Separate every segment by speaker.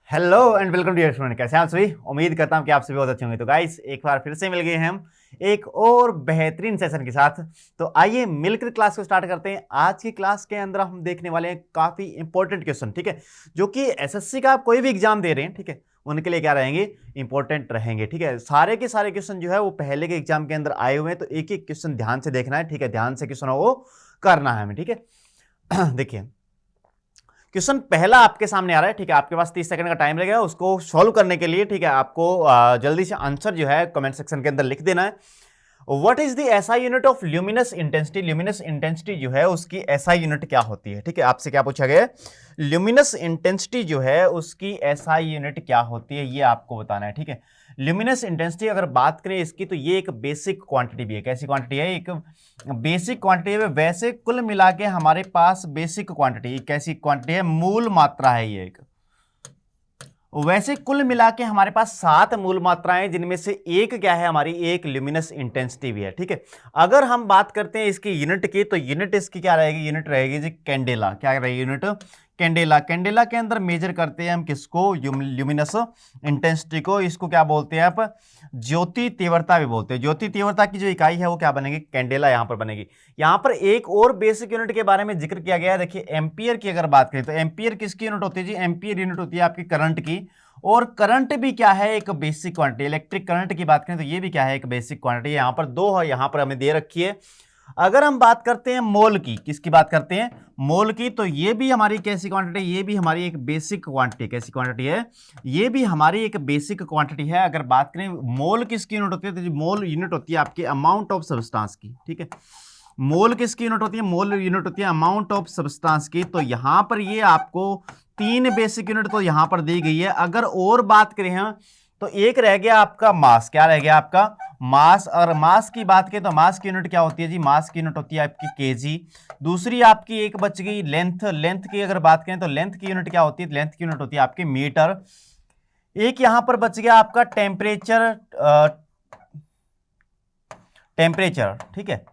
Speaker 1: Hello and welcome to student. कैसे हैं आप सभी? उम्मीद करता हूं कि आप सभी बहुत अच्छे होंगे। तो गाइस एक बार फिर से मिल गए हैं हम एक और बेहतरीन सेशन के साथ। तो आइए मिलकर क्लास को स्टार्ट करते हैं। आज की क्लास के अंदर हम देखने वाले हैं काफी इंपॉर्टेंट क्वेश्चन, ठीक है, जो कि एसएससी का आप कोई भी एग्जाम दे रहे हैं, ठीक है, उनके लिए क्या रहेंगे, इंपॉर्टेंट रहेंगे। ठीक है, सारे के सारे क्वेश्चन जो है वो पहले के एग्जाम के अंदर आए हुए हैं, तो एक एक क्वेश्चन ध्यान से देखना है, ठीक है, ध्यान से क्वेश्चन वो करना है हमें, ठीक है। देखिए क्वेश्चन पहला आपके सामने आ रहा है, ठीक है, आपके पास 30 सेकंड का टाइम लगेगा उसको सॉल्व करने के लिए, ठीक है। आपको जल्दी से आंसर जो है कमेंट सेक्शन के अंदर लिख देना है। What is the SI unit of luminous intensity? Luminous intensity जो है उसकी एसआई यूनिट क्या होती है? ठीक है, आपसे क्या पूछा गया है, ल्यूमिनस इंटेंसिटी जो है उसकी एसआई यूनिट क्या होती है, ये आपको बताना है, ठीक है। ल्यूमिनस इंटेंसिटी अगर बात करें इसकी, तो ये एक बेसिक क्वांटिटी भी है। कैसी क्वांटिटी है? एक बेसिक क्वांटिटी है। वैसे कुल मिला के हमारे पास बेसिक क्वांटिटी कैसी क्वांटिटी है? मूल मात्रा है ये एक। वैसे कुल मिला के हमारे पास 7 मूल मात्राएं, जिनमें से एक क्या है हमारी, एक ल्यूमिनस इंटेंसिटी भी है, ठीक है। अगर हम बात करते हैं इसकी यूनिट की, तो यूनिट इसकी क्या रहेगी? यूनिट रहेगी जी कैंडेला। क्या रहेगी यूनिट? कैंडेला। कैंडेला के अंदर मेजर करते हैं हम किसको? ल्यूमिनस इंटेंसिटी को। इसको क्या बोलते हैं आप? ज्योति तीव्रता भी बोलते हैं। ज्योति तीव्रता की जो इकाई है वो क्या बनेगी? कैंडेला यहां पर बनेगी। यहां पर एक और बेसिक यूनिट के बारे में जिक्र किया गया है। देखिए एम्पियर की अगर बात करें तो एम्पियर किसकी यूनिट होती है जी? एम्पियर यूनिट होती है आपकी करंट की। और करंट भी क्या है? एक बेसिक क्वांटिटी। इलेक्ट्रिक करंट की बात करें तो ये भी क्या है? एक बेसिक क्वांटिटी। यहां पर दो है, यहां पर हमें दे रखी है। अगर हम बात करते हैं मोल की, किसकी बात करते हैं? मोल की, तो ये भी हमारी कैसी क्वांटिटी? ये भी हमारी एक बेसिक क्वांटिटी। कैसी क्वांटिटी है? ये भी हमारी एक बेसिक क्वांटिटी है। अगर बात करें मोल किसकी यूनिट होती है, तो मोल यूनिट होती है आपकी अमाउंट ऑफ सब्सटेंस की, ठीक है। मोल किसकी यूनिट होती है? मोल यूनिट होती है अमाउंट ऑफ सब्सटेंस की। तो यहां पर ये आपको 3 बेसिक यूनिट तो यहां पर दी गई है। अगर और बात करें हम, तो एक रह गया आपका मास। क्या रह गया आपका? मास। और मास की बात करें तो मास की यूनिट क्या होती है जी? मास की यूनिट होती है आपकी केजी। दूसरी आपकी एक बच गई लेंथ। लेंथ की अगर बात करें तो लेंथ की यूनिट क्या होती है? लेंथ की यूनिट होती है आपकी मीटर। एक यहां पर बच गया आपका टेम्परेचर। टेम्परेचर, ठीक है।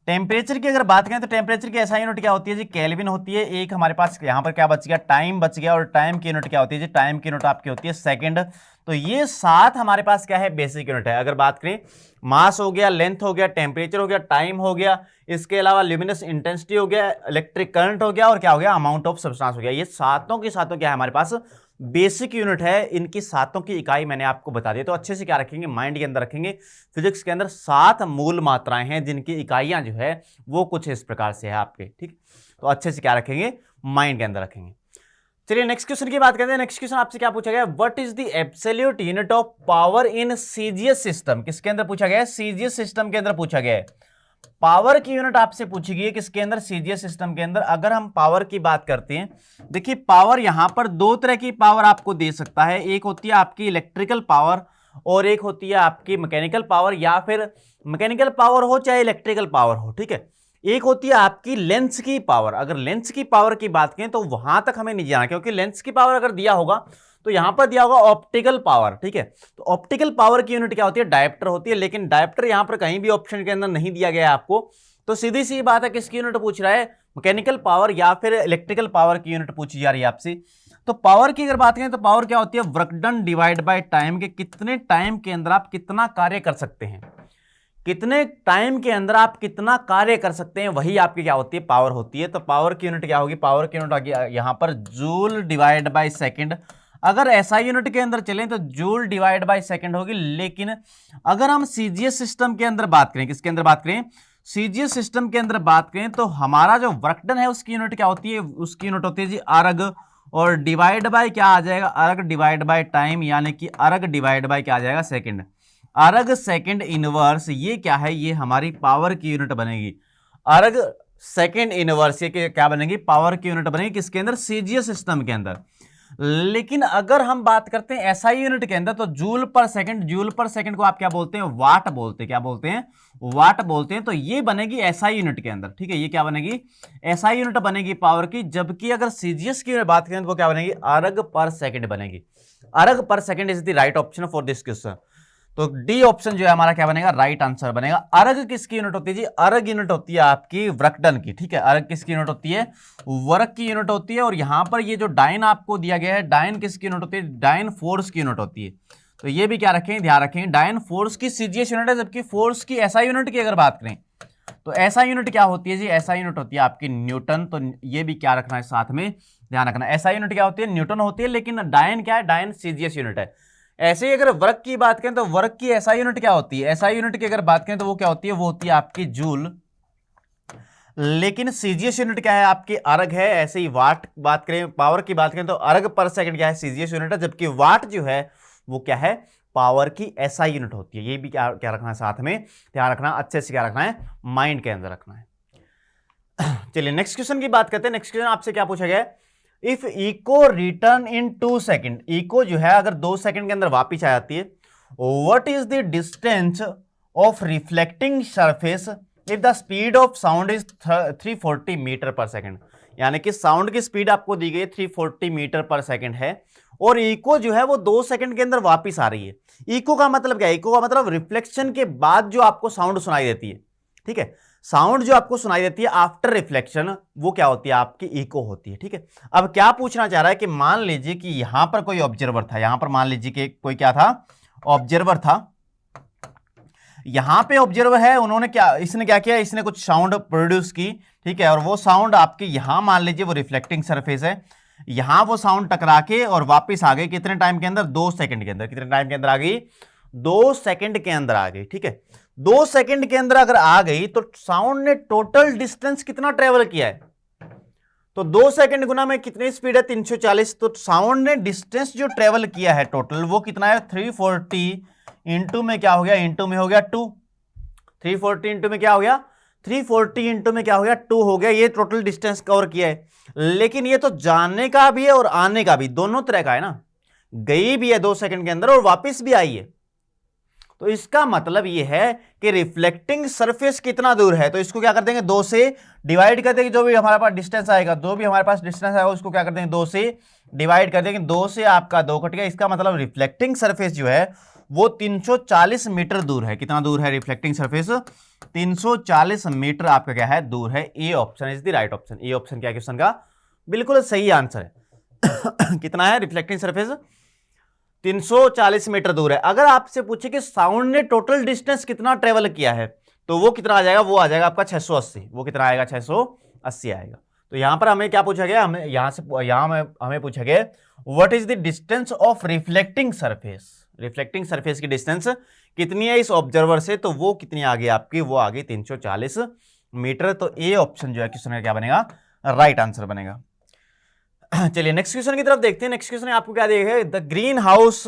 Speaker 1: टेम्परेचर की अगर बात करें तो टेम्परेचर की एसआई यूनिट क्या होती है जी? केल्विन होती है। एक हमारे पास यहां पर क्या बच गया? टाइम बच गया। और टाइम की यूनिट क्या होती है जी? टाइम की यूनिट आपकी होती है सेकंड। तो ये 7 हमारे पास क्या है? बेसिक यूनिट है। अगर बात करें मास हो गया, लेंथ हो गया, टेम्परेचर हो गया, टाइम हो गया, इसके अलावा ल्यूमिनस इंटेंसिटी हो गया, इलेक्ट्रिक करंट हो गया, और क्या हो गया? अमाउंट ऑफ सब्सटेंस हो गया। ये सातों की सातों क्या है हमारे पास? बेसिक यूनिट है। इनकी सातों की इकाई मैंने आपको बता दी। तो अच्छे से क्या रखेंगे? माइंड के अंदर रखेंगे। फिजिक्स के अंदर 7 मूल मात्राएं हैं, जिनकी इकाइयां जो है वो कुछ इस प्रकार से है आपके, ठीक। तो अच्छे से क्या रखेंगे? माइंड के अंदर रखेंगे। चलिए नेक्स्ट क्वेश्चन की बात करते हैं। नेक्स्ट क्वेश्चन आपसे क्या पूछा गया? What is the absolute unit of power in CGS system? किसके अंदर पूछा गया है? सीजीएस सिस्टम के अंदर पूछा गया है। पावर की यूनिट आपसे पूछी गई है किसके अंदर? सीजीएस सिस्टम के अंदर। अगर हम पावर की बात करते हैं, देखिए पावर यहां पर दो तरह की पावर आपको दे सकता है। एक होती है आपकी इलेक्ट्रिकल पावर, और एक होती है आपकी मैकेनिकल पावर, या फिर मैकेनिकल पावर हो चाहे इलेक्ट्रिकल पावर हो, ठीक है। एक होती है आपकी लेंस की पावर। अगर लेंस की पावर की बात करें तो वहां तक हमें नहीं जाना, क्योंकि लेंस की पावर अगर दिया होगा तो यहां पर दिया होगा ऑप्टिकल पावर, ठीक है। तो ऑप्टिकल पावर की यूनिट क्या होती है? डायोप्टर होती है। लेकिन डायोप्टर यहां पर कहीं भी ऑप्शन के अंदर नहीं दिया गया है आपको। तो सीधी सी बात है, किसकी यूनिट पूछ रहा है? मैकेनिकल पावर या फिर इलेक्ट्रिकल पावर की यूनिट पूछी जा रही है आपसे। तो पावर की अगर बात करें तो पावर क्या होती है? Work done divide by time, के कितने टाइम के अंदर आप कितना कार्य कर सकते हैं। कितने टाइम के अंदर आप कितना कार्य कर सकते हैं, वही आपकी क्या होती है? पावर होती है। तो पावर की यूनिट क्या होगी? पावर की यूनिट होगी यहां पर जूल डिवाइड बाय सेकंड। अगर एसआई यूनिट के अंदर चलें तो जूल डिवाइड बाय सेकंड होगी। लेकिन अगर हम सीजीएस सिस्टम के अंदर बात करें, किसके अंदर बात करें? सीजीएस सिस्टम के अंदर बात करें तो हमारा जो वर्क डन है उसकी यूनिट क्या होती है? उसकी यूनिट होती है जी अर्ग। और डिवाइड बाय क्या आ जाएगा? अर्ग डिवाइड बाय टाइम, यानी कि अर्ग डिवाइड बाय क्या आ जाएगा? सेकंड। अर्ग सेकंड इनवर्स, ये क्या है? ये हमारी पावर की यूनिट बनेगी। अर्ग सेकंड इनवर्स, ये क्या बनेगी? पावर की यूनिट बनेगी। किसके अंदर? सीजीएस सिस्टम के अंदर। लेकिन अगर हम बात करते हैं एसआई यूनिट के अंदर, तो जूल पर सेकंड। जूल पर सेकंड को आप क्या बोलते हैं? वाट बोलते हैं। क्या बोलते हैं? वाट बोलते हैं। तो ये बनेगी एसआई यूनिट के अंदर, ठीक है। ये क्या बनेगी? एसआई यूनिट बनेगी पावर की। जबकि अगर सीजीएस की बात करें तो वो क्या बनेगी? अर्ग पर सेकंड बनेगी। अर्ग पर second is the right option for this question. तो डी ऑप्शन जो है हमारा क्या बनेगा, राइट आंसर बनेगा। अर्घ किसकी यूनिट होती है जी, अर्घ यूनिट होती है आपकी वर्कडन की, ठीक है। अर्घ किसकी यूनिट होती है, वर्क की यूनिट होती है। और यहां पर ये जो डाइन आपको दिया गया है, डाइन किसकी यूनिट होती है, डाइन फोर्स की यूनिट होती है। तो ये भी क्या रखें, ध्यान रखें, डाइन फोर्स की सीजीएस यूनिट है, जबकि फोर्स की एसआई यूनिट की अगर बात करें तो एसआई यूनिट क्या होती है जी, एसआई यूनिट होती है आपकी न्यूटन। तो ये भी क्या रखना है साथ में, ध्यान रखना, एसआई यूनिट क्या होती है, न्यूटन होती है, लेकिन डाइन क्या है, डाइन सीजीएस यूनिट है। ऐसे ही अगर वर्क की बात करें तो वर्क की एसआई यूनिट क्या होती है, एसआई यूनिट की अगर बात करें तो वो क्या होती है, वो होती है आपकी जूल। लेकिन सीजीएस यूनिट क्या है, आपकी अर्घ है। ऐसे ही वाट बात करें, पावर की बात करें तो अर्घ पर सेकंड क्या है, सीजीएस यूनिट है, जबकि वाट जो है वो क्या है, पावर की एसआई यूनिट होती है। ये भी क्या क्या रखना है साथ में, ध्यान रखना, अच्छे से क्या रखना है, माइंड के अंदर रखना है। चलिए नेक्स्ट क्वेश्चन की बात करते हैं। नेक्स्ट क्वेश्चन आपसे क्या पूछा गया है, if eco return in 2 second, eco जो है अगर 2 सेकेंड के अंदर वापिस आ जाती है, what is the distance of reflecting surface if the speed of sound is 340 metre per second. यानी कि साउंड की स्पीड आपको दी गई 340 मीटर पर सेकेंड है, और इको जो है वो 2 सेकंड के अंदर वापस आ रही है। इको का मतलब क्या है, इको का मतलब रिफ्लेक्शन के बाद जो आपको साउंड सुनाई देती है, ठीक है। साउंड जो आपको सुनाई देती है आफ्टर रिफ्लेक्शन, वो क्या होती है, आपकी इको होती है, ठीक है। अब क्या पूछना चाह रहा है कि मान लीजिए कि यहां पर कोई ऑब्जर्वर था, यहां पर मान लीजिए कि कोई क्या था, ऑब्जर्वर था। यहां पे ऑब्जर्वर है, उन्होंने क्या, इसने क्या किया, इसने कुछ साउंड प्रोड्यूस की, ठीक है। और वो साउंड आपके यहां मान लीजिए वो रिफ्लेक्टिंग सरफेस है, यहां वो साउंड टकरा के और वापस आ गई कितने टाइम के अंदर, 2 सेकंड के अंदर। कितने टाइम के अंदर आ गई, 2 सेकंड के अंदर आ गई, ठीक है। 2 सेकंड के अंदर अगर आ गई तो साउंड ने टोटल डिस्टेंस कितना ट्रेवल किया है, तो 2 सेकंड गुना में कितनी स्पीड है, 340। तो साउंड ने डिस्टेंस जो ट्रेवल किया है टोटल वो कितना है, 340 इंटू में क्या हो गया, इंटू में हो गया 2। 340 इंटू में क्या हो गया, 340 इंटू में क्या हो गया, 2 हो गया। ये टोटल डिस्टेंस कवर किया है। लेकिन ये तो जाने का भी है और आने का भी, दोनों तरह का है ना, गई भी है 2 सेकंड के अंदर और वापस भी आई है। तो इसका मतलब ये है कि रिफ्लेक्टिंग सरफेस कितना दूर है, तो इसको क्या कर देंगे, 2 से डिवाइड कर देंगे। जो भी हमारे पास डिस्टेंस आएगा, जो भी हमारे पास डिस्टेंस आएगा उसको क्या कर देंगे, 2 से डिवाइड कर देंगे। 2 से आपका 2 कट गया। इसका मतलब रिफ्लेक्टिंग सरफेस जो है वो 340 मीटर दूर है। कितना दूर है रिफ्लेक्टिंग सरफेस, 340 मीटर आपका क्या है, दूर है। A option is the right option. A option क्या क्वेश्चन का बिल्कुल सही आंसर है। कितना है रिफ्लेक्टिंग सरफेस, 340 मीटर दूर है। अगर आपसे पूछे कि साउंड ने टोटल डिस्टेंस कितना ट्रेवल किया है, तो वो कितना आ जाएगा, वो आ जाएगा आपका 680। वो कितना आएगा, 680 आएगा। तो यहां पर हमें क्या पूछा गया, हमें हमें पूछा गया what is the distance of reflecting surface, reflecting surface की डिस्टेंस कितनी है इस ऑब्जर्वर से, तो वो कितनी आ गई आपकी, वो आ गई 340 मीटर। तो ए ऑप्शन जो है क्वेश्चन का क्या बनेगा, राइट आंसर बनेगा। चलिए नेक्स्ट क्वेश्चन की तरफ देखते हैं। नेक्स्ट क्वेश्चन आपको क्या देगा, the green house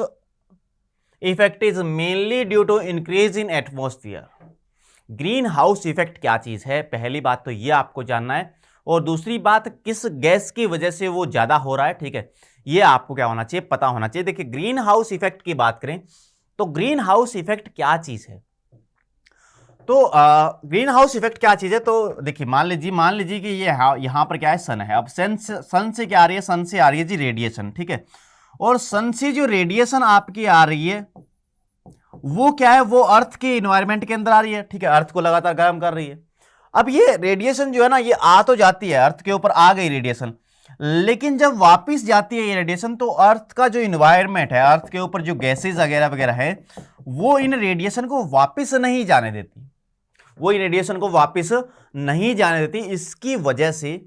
Speaker 1: effect is mainly due to increase in atmosphere. Green house effect क्या चीज है, पहली बात तो ये आपको जानना है, और दूसरी बात किस गैस की वजह से वो ज्यादा हो रहा है, ठीक है। ये आपको क्या होना चाहिए, पता होना चाहिए। देखिए ग्रीन हाउस इफेक्ट की बात करें तो ग्रीन हाउस इफेक्ट क्या चीज है, तो ग्रीन हाउस इफेक्ट क्या चीज है, तो देखिए मान लीजिए कि ये यहां पर क्या है, सन है। अब सन से क्या आ रही है, सन से आ रही है जी रेडिएशन, ठीक है। और सन से जो रेडिएशन आपकी आ रही है वो क्या है, वो अर्थ के इन्वायरमेंट के अंदर आ रही है, ठीक है। अर्थ को लगातार गर्म कर रही है। अब ये रेडिएशन जो है ना, ये आ तो जाती है, अर्थ के ऊपर आ गई रेडिएशन, लेकिन जब वापस जाती है ये रेडिएशन तो अर्थ का जो इन्वायरमेंट है, अर्थ के ऊपर जो गैसेज वगैरह वगैरह है, वो इन रेडिएशन को वापस नहीं जाने देती, वो इन रेडिएशन को वापस नहीं जाने देती। इसकी वजह से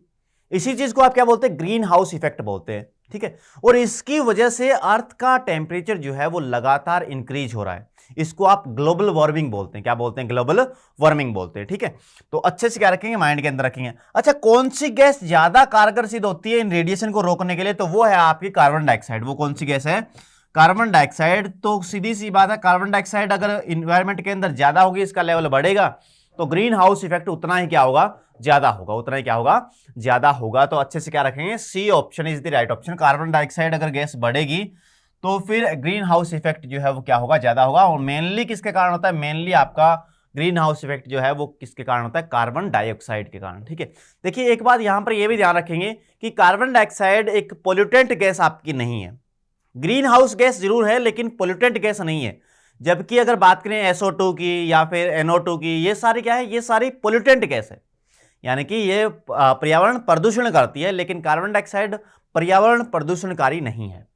Speaker 1: इसी चीज को आप क्या बोलते हैं, ग्रीन हाउस इफेक्ट बोलते हैं, ठीक है। और इसकी वजह से अर्थ का टेम्परेचर जो है वो लगातार इंक्रीज हो रहा है। इसको आप ग्लोबल वार्मिंग बोलते हैं। क्या बोलते हैं, ग्लोबल वार्मिंग बोलते हैं, ठीक है। तो अच्छे से क्या रखेंगे, माइंड के अंदर रखेंगे। अच्छा, कौन सी गैस ज्यादा कारगर सिद्ध होती है इन रेडिएशन को रोकने के लिए, तो वो है आपकी कार्बन डाइऑक्साइड। वो कौन सी गैस है, कार्बन डाइऑक्साइड। तो सीधी सी बात है, कार्बन डाइऑक्साइड अगर इन्वायरमेंट के अंदर ज्यादा होगी, इसका लेवल बढ़ेगा, तो ग्रीन हाउस इफेक्ट उतना ही क्या होगा, ज्यादा होगा, उतना ही क्या होगा, ज्यादा होगा। तो अच्छे से क्या रखेंगे, C option is the right option. Carbon dioxide अगर गैस बढ़ेगी तो फिर ग्रीन हाउस इफेक्ट जो है वो क्या होगा, ज्यादा होगा। और मेनली किसके कारण होता है, मेनली आपका ग्रीन हाउस इफेक्ट जो है वो किसके कारण होता है, कार्बन डाइऑक्साइड के कारण, ठीक है। देखिए एक बात यहां पर यह भी ध्यान रखेंगे कि कार्बन डाइऑक्साइड एक पोल्यूटेंट गैस आपकी नहीं है। ग्रीन हाउस गैस जरूर है लेकिन पोल्यूटेंट गैस नहीं है। जबकि अगर बात करें SO2 की या फिर NO2 की, ये सारी क्या है, ये सारी पोल्यूटेंट गैस है, यानी कि ये पर्यावरण प्रदूषण करती है, लेकिन कार्बन डाइऑक्साइड पर्यावरण प्रदूषणकारी नहीं है।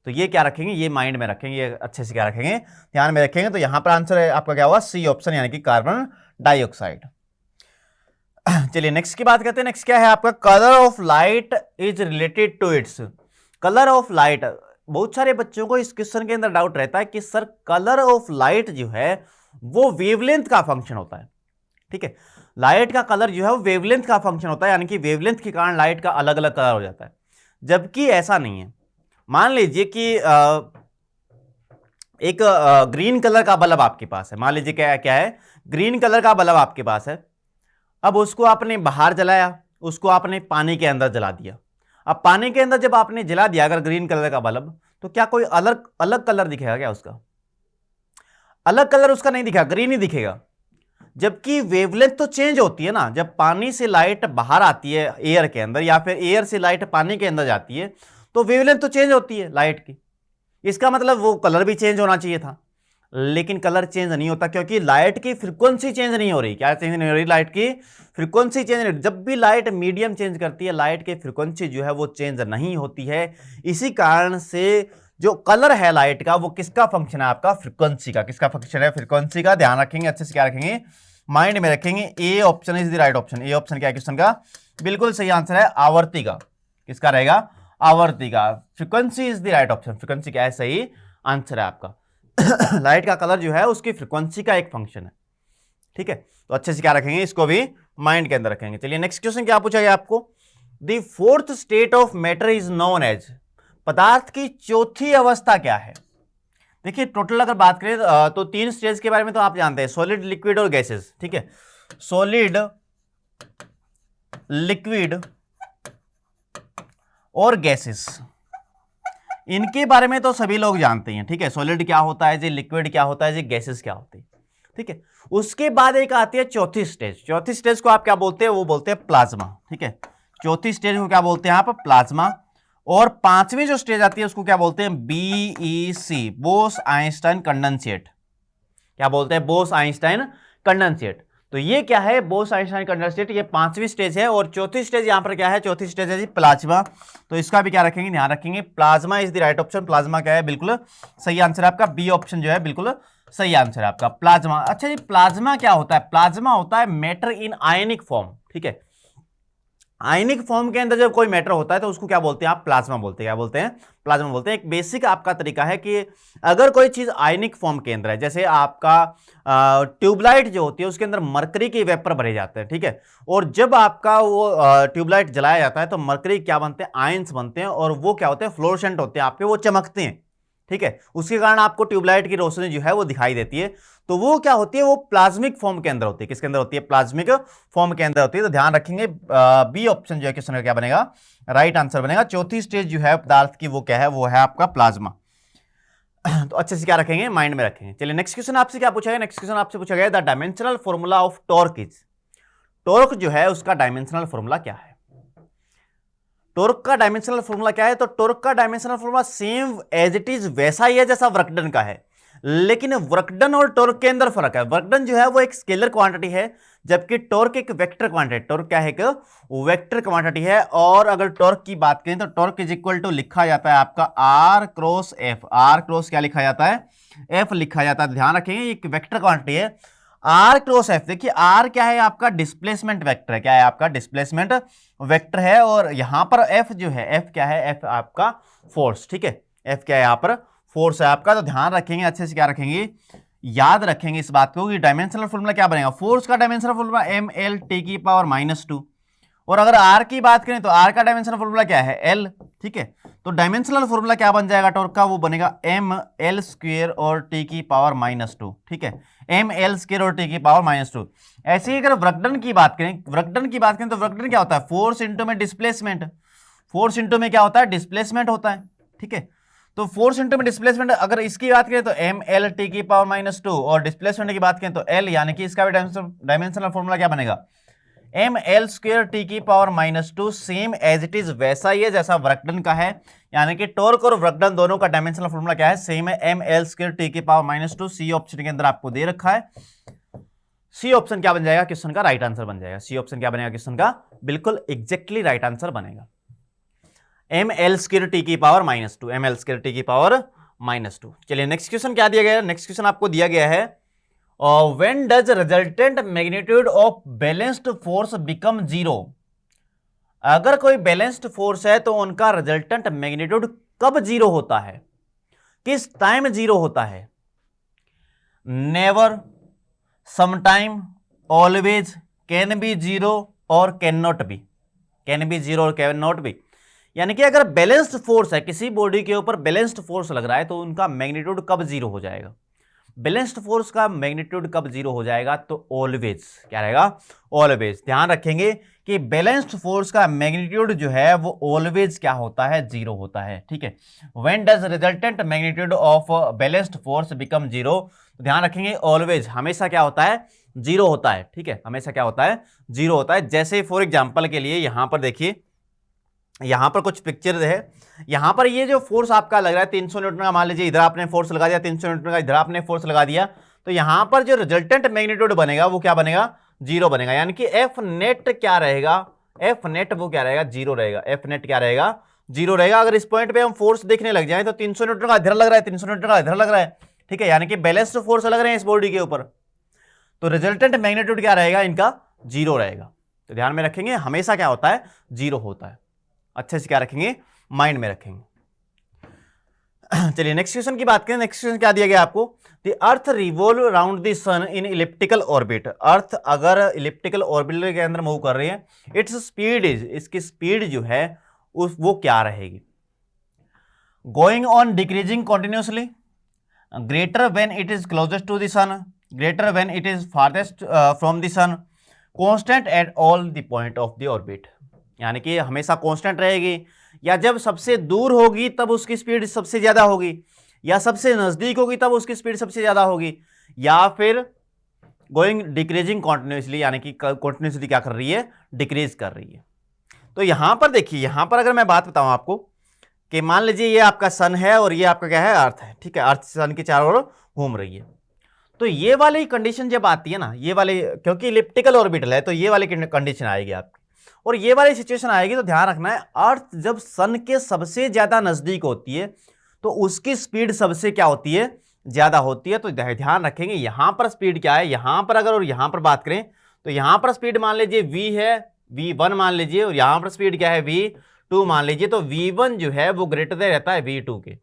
Speaker 1: तो ये क्या रखेंगे, ये माइंड में रखेंगे, ये अच्छे से क्या रखेंगे, ध्यान में रखेंगे। तो यहां पर आंसर है आपका क्या हुआ, सी ऑप्शन, यानी कि कार्बन डाइऑक्साइड। चलिए नेक्स्ट की बात करते हैं। नेक्स्ट क्या है आपका, colour of light is related to its. Colour of light, बहुत सारे बच्चों को इस क्वेश्चन के अंदर डाउट रहता है कि सर कलर ऑफ लाइट जो है वो वेवलेंथ का फंक्शन होता है। ठीक है, लाइट का कलर जो है वो वेवलेंथ का फंक्शन होता है, यानी कि वेवलेंथ के कारण लाइट का अलग अलग कलर हो जाता है, जबकि ऐसा नहीं है। मान लीजिए कि एक ग्रीन कलर का बल्ब आपके पास है, मान लीजिए क्या क्या है, ग्रीन कलर का बल्ब आपके पास है। अब उसको आपने बाहर जलाया, उसको आपने पानी के अंदर जला दिया। अब पानी के अंदर जब आपने जला दिया अगर ग्रीन कलर का बल्ब, तो क्या कोई अलग अलग कलर दिखेगा क्या उसका? अलग कलर उसका नहीं दिखेगा, ग्रीन ही दिखेगा। जबकि वेवलेंथ तो चेंज होती है ना, जब पानी से लाइट बाहर आती है एयर के अंदर, या फिर एयर से लाइट पानी के अंदर जाती है, तो वेवलेंथ तो चेंज होती है लाइट की। इसका मतलब वो कलर भी चेंज होना चाहिए था, लेकिन कलर चेंज नहीं होता, क्योंकि लाइट की फ्रीक्वेंसी चेंज नहीं हो रही। क्या चेंज नहीं हो रही? लाइट की फ्रीक्वेंसी चेंज नहीं हो रही। जब भी लाइट मीडियम चेंज करती है, लाइट की फ्रीक्वेंसी जो है वो चेंज नहीं होती है। इसी कारण से जो कलर है लाइट का, वो किसका फंक्शन है? आपका फ्रीक्वेंसी का। किसका फंक्शन है? फ्रीक्वेंसी का। ध्यान रखेंगे, अच्छे से क्या रखेंगे, माइंड में रखेंगे। A option is the right option. A option क्या है क्वेश्चन का? बिल्कुल सही आंसर है, आवर्ती का। किसका रहेगा? आवर्ती का। Frequency is the right option. Frequency क्या है? सही आंसर है आपका। लाइट का कलर जो है उसकी फ्रीक्वेंसी का एक फंक्शन है। ठीक है, तो अच्छे से क्या रखेंगे, इसको भी माइंड के अंदर रखेंगे। चलिए नेक्स्ट क्वेश्चन क्या पूछा गया आपको, the fourth state of matter is known as. पदार्थ की चौथी अवस्था क्या है? देखिए टोटल अगर बात करें तो 3 स्टेज के बारे में तो आप जानते हैं, सॉलिड, लिक्विड और गैसेस। ठीक है, सॉलिड, लिक्विड और गैसेस, इनके बारे में तो सभी लोग जानते हैं। ठीक है, सॉलिड क्या होता है जी, लिक्विड क्या होता है जी, गैसेस क्या होती है। ठीक है, उसके बाद एक आती है चौथी स्टेज। चौथी स्टेज को आप क्या बोलते हैं? वो बोलते हैं प्लाज्मा। ठीक है, चौथी स्टेज को क्या बोलते हैं आप? प्लाज्मा। और 5वीं जो स्टेज आती है उसको क्या बोलते हैं? BEC, Bose Einstein condensate. क्या बोलते हैं? Bose Einstein condensate. तो ये क्या है? बोस आइंस्टाइन कंडेंसेट, ये 5वीं स्टेज है। और चौथी स्टेज यहां पर क्या है? चौथी स्टेज है जी प्लाज्मा। तो इसका भी क्या रखेंगे, ध्यान रखेंगे, plasma is the right option. Plasma क्या है? बिल्कुल सही आंसर है आपका। बी ऑप्शन जो है बिल्कुल सही आंसर है आपका, प्लाज्मा। अच्छा जी, प्लाज्मा क्या होता है? प्लाज्मा होता है मैटर इन आयनिक फॉर्म। ठीक है, आयनिक फॉर्म के अंदर जब कोई मैटर होता है तो उसको क्या बोलते हैं आप? प्लाज्मा बोलते हैं। क्या बोलते हैं? प्लाज्मा बोलते हैं। एक बेसिक आपका तरीका है कि अगर कोई चीज आयनिक फॉर्म के अंदर है, जैसे आपका ट्यूबलाइट जो होती है उसके अंदर मरकरी के वेपर भरे जाते हैं। ठीक है, और जब आपका वो ट्यूबलाइट जलाया जाता है तो मरकरी क्या बनते हैं? आयंस बनते हैं, और वो क्या होते हैं? फ्लोरोसेंट होते हैं आपके, वो चमकते हैं। ठीक है, उसके कारण आपको ट्यूबलाइट की रोशनी जो है वो दिखाई देती है। तो वो क्या होती है? वो प्लाज्मिक फॉर्म के अंदर होती है। किसके अंदर होती है? प्लाज्मिक फॉर्म के अंदर होती है। तो ध्यान रखेंगे, बी ऑप्शन जो है क्वेश्चन का क्या बनेगा? राइट आंसर बनेगा। चौथी स्टेज जो है पदार्थ की, वो क्या है? वो है आपका प्लाज्मा। तो अच्छे से क्या रखेंगे, माइंड में रखेंगे। चलिए नेक्स्ट क्वेश्चन आपसे क्या पूछा गया? नेक्स्ट क्वेश्चन आपसे पूछा गया the dimensional formula of torque is. Torque जो है उसका डायमेंशनल फॉर्मूला क्या है? टॉर्क का डायमेंशनल फॉर्मूला क्या है? तो टॉर्क का dimensional formula same as it is वैसा ही है जैसा वर्क डन का है, लेकिन वर्क डन और टॉर्क के अंदर फर्क है। वर्क डन जो है वो एक स्केलर क्वांटिटी है, जबकि टॉर्क एक वेक्टर क्वांटिटी। टॉर्क क्या है? एक वेक्टर क्वांटिटी है। और अगर टॉर्क की बात करें तो टॉर्क इज इक्वल टू लिखा जाता है आपका R cross F। R cross क्या लिखा जाता है? F लिखा जाता है। ध्यान रखेंगे, एक वेक्टर क्वांटिटी है R क्रॉस F। देखिए R क्या है? आपका डिस्प्लेसमेंट वेक्टर है। क्या है? आपका डिस्प्लेसमेंट वेक्टर है। और यहां पर F जो है, F क्या है? F आपका फोर्स। ठीक है, F क्या है? यहां पर फोर्स है आपका। तो ध्यान रखेंगे, अच्छे से क्या रखेंगे, याद रखेंगे इस बात को कि डायमेंशनल फॉर्मूला क्या बनेगा? फोर्स का डायमेंशनल फॉर्मूला mL/-2। और अगर R की बात करें तो R का डायमेंशनल फॉर्मूला क्या है? L। ठीक है, तो डायमेंशनल फॉर्मूला क्या बन जाएगा टॉर्क का? वो बनेगा mL² और T⁻²। ठीक है, mL² और T⁻²। ऐसे ही अगर वर्कडन की बात करें, तो वर्कडन क्या होता है? फोर्स इंटू में डिस्प्लेसमेंट। फोर्स इंटू में क्या होता है? डिस्प्लेसमेंट होता है। ठीक है, तो फोर्स इंटू में डिस्प्लेसमेंट, अगर इसकी बात करें तो mL/-2 और डिस्प्लेसमेंट की बात करें तो L, यानी कि इसका भी डायमेंशनल फॉर्मूला क्या बनेगा? एम एल स्क्वेयर टी की power -2 same as it is वैसा ही है जैसा वर्क डन का है, यानी कि टॉर्क और वर्क डन दोनों का डायमेंशनल फॉर्मूला क्या है, सेम है, एम एल स्क्वेयर टी की पावर -2। सी ऑप्शन के अंदर आपको दे रखा है। सी ऑप्शन क्या बन जाएगा क्वेश्चन का, राइट आंसर बन जाएगा। सी ऑप्शन क्या बनेगा क्वेश्चन का, बिल्कुल एग्जैक्टली राइट आंसर बनेगा। एम एल स्क्वेयर टी की power -2, M L square T की पावर -2। चलिए नेक्स्ट क्वेश्चन क्या दिया गया है, नेक्स्ट क्वेश्चन आपको दिया गया है when does resultant magnitude of balanced force become zero. अगर कोई बैलेंस्ड फोर्स है तो उनका रिजल्टेंट मैग्नीट्यूड कब जीरो होता है, किस टाइम जीरो होता है? Never, sometime, always, can be zero और can not be. Can be zero और कैन नॉट बी, यानी कि अगर बैलेंस्ड फोर्स है, किसी बॉडी के ऊपर बैलेंस्ड फोर्स लग रहा है तो उनका मैग्नीट्यूड कब जीरो हो जाएगा? बैलेंस्ड फोर्स का मैग्नीट्यूड कब जीरो हो जाएगा? तो ऑलवेज, क्या रहेगा? ऑलवेज। ध्यान रखेंगे कि बैलेंस्ड फोर्स का मैग्नीट्यूड जो है वो ऑलवेज क्या होता है? जीरो होता है। ठीक है, when does resultant magnitude of balanced force become zero, ध्यान रखेंगे ऑलवेज हमेशा क्या होता है? जीरो होता है। ठीक है, हमेशा क्या होता है? जीरो होता है। जैसे फॉर एग्जांपल के लिए यहां पर देखिए, यहां पर कुछ पिक्चर है, यहां पर ये जो फोर्स आपका लग रहा है 300 न्यूटन का, मान लीजिए इधर आपने फोर्स लगा दिया 300 न्यूटन का, इधर आपने फोर्स लगा दिया, तो यहां पर जो रिजल्टेंट मैग्नीट्यूड बनेगा वो क्या बनेगा? जीरो बनेगा। यानी कि एफ नेट क्या रहेगा? एफ नेट वो क्या रहेगा? जीरो रहेगा। एफ नेट क्या रहेगा? जीरो रहेगा। अगर इस पॉइंट पे हम फोर्स देखने लग जाए तो 300 न्यूटन का इधर लग रहा है, 300 न्यूटन का इधर लग रहा है। ठीक है, यानी कि बैलेंस्ड फोर्स लग रहे हैं इस बॉडी के ऊपर, तो रिजल्टेंट मैग्नीट्यूड क्या रहेगा? इनका जीरो रहेगा। तो ध्यान में रखेंगे हमेशा क्या होता है? जीरो होता है। अच्छे से क्या रखेंगे? माइंड में रखेंगे। चलिए नेक्स्ट क्वेश्चन की बात करें। नेक्स्ट क्वेश्चन क्या दिया गया आपको? The earth revolve around the sun in elliptical orbit. Earth अगर इलिप्टिकल ऑर्बिट के अंदर मूव कर रही है, इट्स स्पीड इज, इसकी स्पीड जो है वो क्या रहेगी? Going on decreasing continuously, greater when it is closest to the sun, greater when it is farthest from the sun, constant at all the point of the orbit. यानी कि हमेशा constant रहेगी, या जब सबसे दूर होगी तब उसकी स्पीड सबसे ज्यादा होगी, या सबसे नजदीक होगी तब उसकी स्पीड सबसे ज्यादा होगी, या फिर गोइंग डिक्रीजिंग कॉन्टिन्यूसली, यानी कि कॉन्टिन्यूसली क्या कर रही है? डिक्रीज कर रही है। तो यहां पर देखिए, यहां पर अगर मैं बात बताऊं आपको कि मान लीजिए ये आपका सन है और ये आपका क्या है? अर्थ है। ठीक है, अर्थ सन के चारों ओर घूम रही है, तो ये वाली कंडीशन जब आती है ना, ये वाली, क्योंकि इलिप्टिकल ऑर्बिटल है तो ये वाली कंडीशन आएगी आपकी, और ये वाली सिचुएशन आएगी, तो ध्यान रखना है अर्थ जब सन के सबसे ज्यादा नजदीक होती है तो उसकी स्पीड सबसे क्या होती है? ज्यादा होती है। तो ध्यान रखेंगे यहां पर स्पीड क्या है, यहां पर अगर और यहां पर बात करें तो यहां पर स्पीड मान लीजिए v है, v1 मान लीजिए, और यहां पर स्पीड क्या है? v2 मान लीजिए। तो v1 जो है वो ग्रेटर देन रहता है v2 के,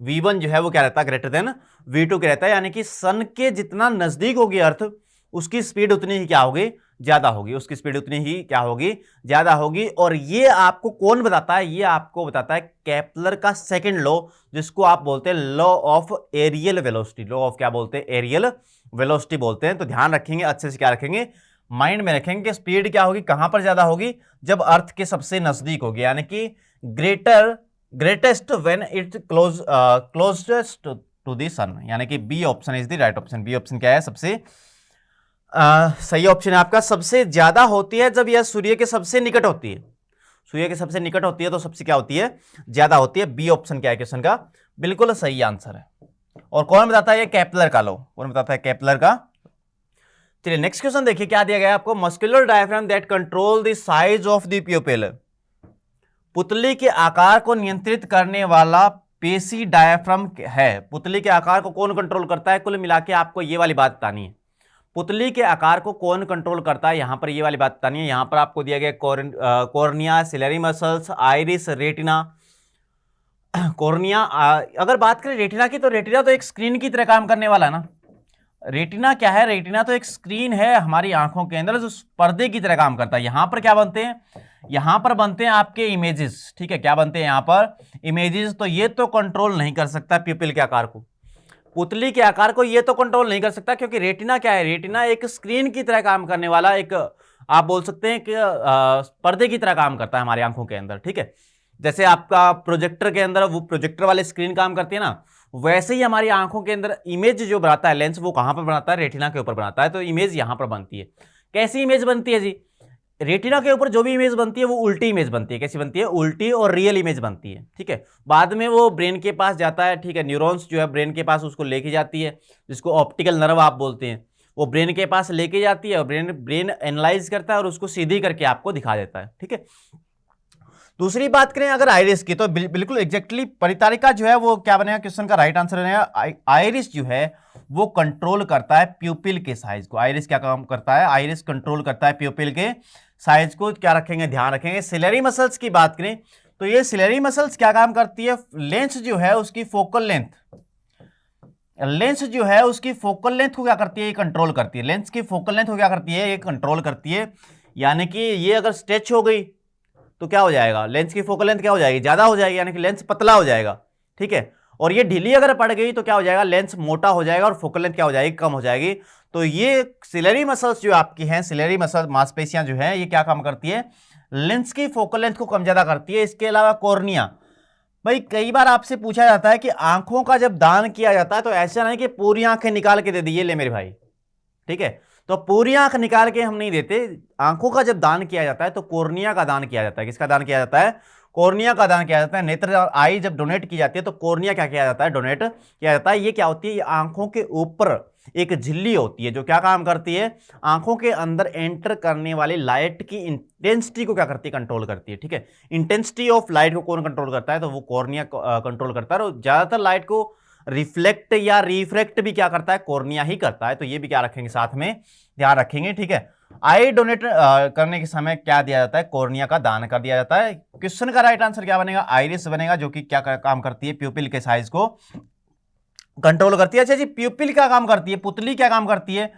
Speaker 1: v1 जो है वो क्या रहता है? ग्रेटर देन v2 के रहता है। यानी कि सन के जितना नजदीक होगी अर्थ, उसकी स्पीड उतनी ही क्या होगी? ज्यादा होगी। उसकी स्पीड उतनी ही क्या होगी? ज्यादा होगी। और ये आपको कौन बताता है? ये आपको बताता है केपलर का सेकंड लॉ, जिसको आप बोलते हैं law of areal velocity. Law of क्या बोलते हैं? एरियल वेलोसिटी बोलते हैं। तो ध्यान रखेंगे, अच्छे से क्या रखेंगे? माइंड में रखेंगे कि स्पीड क्या होगी, कहां पर ज्यादा होगी? जब अर्थ के सबसे नजदीक होगी, यानी कि greatest when it closest to the sun, यानी कि b option is the right option. B option क्या है? सबसे सही ऑप्शन है आपका। सबसे ज्यादा होती है जब यह सूर्य के सबसे निकट होती है, सूर्य के सबसे निकट होती है तो सबसे क्या होती है? ज्यादा होती है। बी ऑप्शन क्या है क्वेश्चन का? बिल्कुल सही आंसर है। और कौन बताता है? ये केपलर का लॉ। कौन बताता है? केपलर का। चलिए नेक्स्ट क्वेश्चन देखिए क्या दिया गया आपको। Muscular diaphragm that control the size of the प्यूपिल। पुतली के आकार को नियंत्रित करने वाला पेशी डायफ्राम है। पुतली के आकार को कौन कंट्रोल करता है? कुल मिला के आपको ये वाली बात बतानी है, पुतली के आकार को कौन कंट्रोल करता है, यहां पर ये वाली बात बतानी है। यहां पर आपको दिया गया cornea, ciliary muscles, iris, retina. Cornea, अगर बात करें रेटिना की, तो रेटिना तो एक स्क्रीन की तरह काम करने वाला है ना। रेटिना क्या है? रेटिना तो एक स्क्रीन है हमारी आंखों के अंदर, जो पर्दे की तरह काम करता है। यहां पर क्या बनते हैं? यहां पर बनते हैं आपके इमेजेस। ठीक है, क्या बनते हैं यहां पर? इमेजेस। तो ये तो कंट्रोल नहीं कर सकता प्यूपिल के आकार को, पुतली के आकार को ये तो कंट्रोल नहीं कर सकता, क्योंकि रेटिना क्या है? रेटिना एक स्क्रीन की तरह काम करने वाला, एक आप बोल सकते हैं कि पर्दे की तरह काम करता है हमारी आंखों के अंदर। ठीक है, जैसे आपका प्रोजेक्टर के अंदर वो प्रोजेक्टर वाली स्क्रीन काम करती है ना, वैसे ही हमारी आंखों के अंदर इमेज जो बनाता है लेंस, वो कहां पर बनाता है? रेटिना के ऊपर बनाता है। तो इमेज यहां पर बनती है। कैसी इमेज बनती है जी? रेटिना के ऊपर जो भी इमेज बनती है वो उल्टी इमेज बनती है। कैसी बनती है? उल्टी और रियल इमेज बनती है, ठीक है। बाद में वो ब्रेन के पास जाता है, ठीक है, न्यूरॉन्स जो है ब्रेन के पास उसको लेके जाती है, जिसको ऑप्टिकल नर्व आप बोलते हैं, वो ब्रेन के पास लेके जाती है और ब्रेन एनालाइज करता है और उसको सीधी करके आपको दिखा देता है, ठीक है। दूसरी बात करें अगर आइरिस की, तो बिल्कुल एग्जैक्टली परितारिका जो है वो क्या बनेगा, क्वेश्चन का राइट आंसर बनेगा आइरिस जो है वो कंट्रोल करता है प्यूपिल के साइज को। आइरिस क्या काम करता है? आइरिस कंट्रोल करता है प्यूपिल के साइज को। क्या रखेंगे? ध्यान रखेंगे। सिलेरी मसल्स की बात करें तो ये सिलेरी मसल्स क्या काम करती है? लेंस जो है उसकी फोकल लेंथ, लेंस जो है उसकी फोकल लेंथ को क्या करती है? ये कंट्रोल करती है। लेंस की फोकल लेंथ को क्या करती है? ये कंट्रोल करती है। यानी कि ये अगर स्ट्रेच हो गई तो क्या हो जाएगा? लेंस की फोकल लेंथ क्या हो जाएगी? ज्यादा हो जाएगी, यानी कि लेंस पतला हो जाएगा, ठीक है। और ये ढीली अगर पड़ गई तो क्या हो जाएगा? लेंस मोटा हो जाएगा और फोकल लेंथ क्या हो जाएगी? कम हो जाएगी। तो ये सिलेरी मसल्स जो आपकी हैं, सिलेरी मसल मांसपेशियां जो हैं, ये क्या काम करती है? लेंस की फोकल लेंथ को कम ज्यादा करती है। इसके अलावा कॉर्निया, भाई कई बार आपसे पूछा जाता है कि आंखों का जब दान किया जाता है तो ऐसा नहीं कि पूरी आंखें निकाल के दे दी, ये ले मेरे भाई, ठीक है। तो पूरी आंख निकाल के हम नहीं देते। आंखों का जब दान किया जाता है तो कॉर्निया का दान किया जाता है। किसका दान किया जाता है? कॉर्निया का दान किया जाता है। नेत्र और आई जब डोनेट की जाती है तो कॉर्निया क्या किया जाता है? डोनेट किया जाता है। ये क्या होती है? ये आंखों के ऊपर एक झिल्ली होती है जो क्या काम करती है? आंखों के अंदर एंटर करने वाली लाइट की इंटेंसिटी को क्या करती है? कंट्रोल करती है, ठीक है। इंटेंसिटी ऑफ लाइट को कौन कंट्रोल करता है? तो वो कॉर्निया कंट्रोल करता है। और ज्यादातर लाइट को रिफ्लेक्ट या रिफ्रैक्ट भी क्या करता है? कॉर्निया ही करता है। तो ये भी क्या रखेंगे? साथ में ध्यान रखेंगे, ठीक है। आई डोनेट करने के समय क्या दिया जाता है? कॉर्निया का दान कर दिया जाता है। क्वेश्चन का राइट आंसर क्या बनेगा? आइरिस बनेगा, जो कि क्या काम करती है? प्यूपिल के साइज को कंट्रोल करती है। अच्छा जी, प्यूपिल क्या काम करती है? पुतली क्या काम करती है?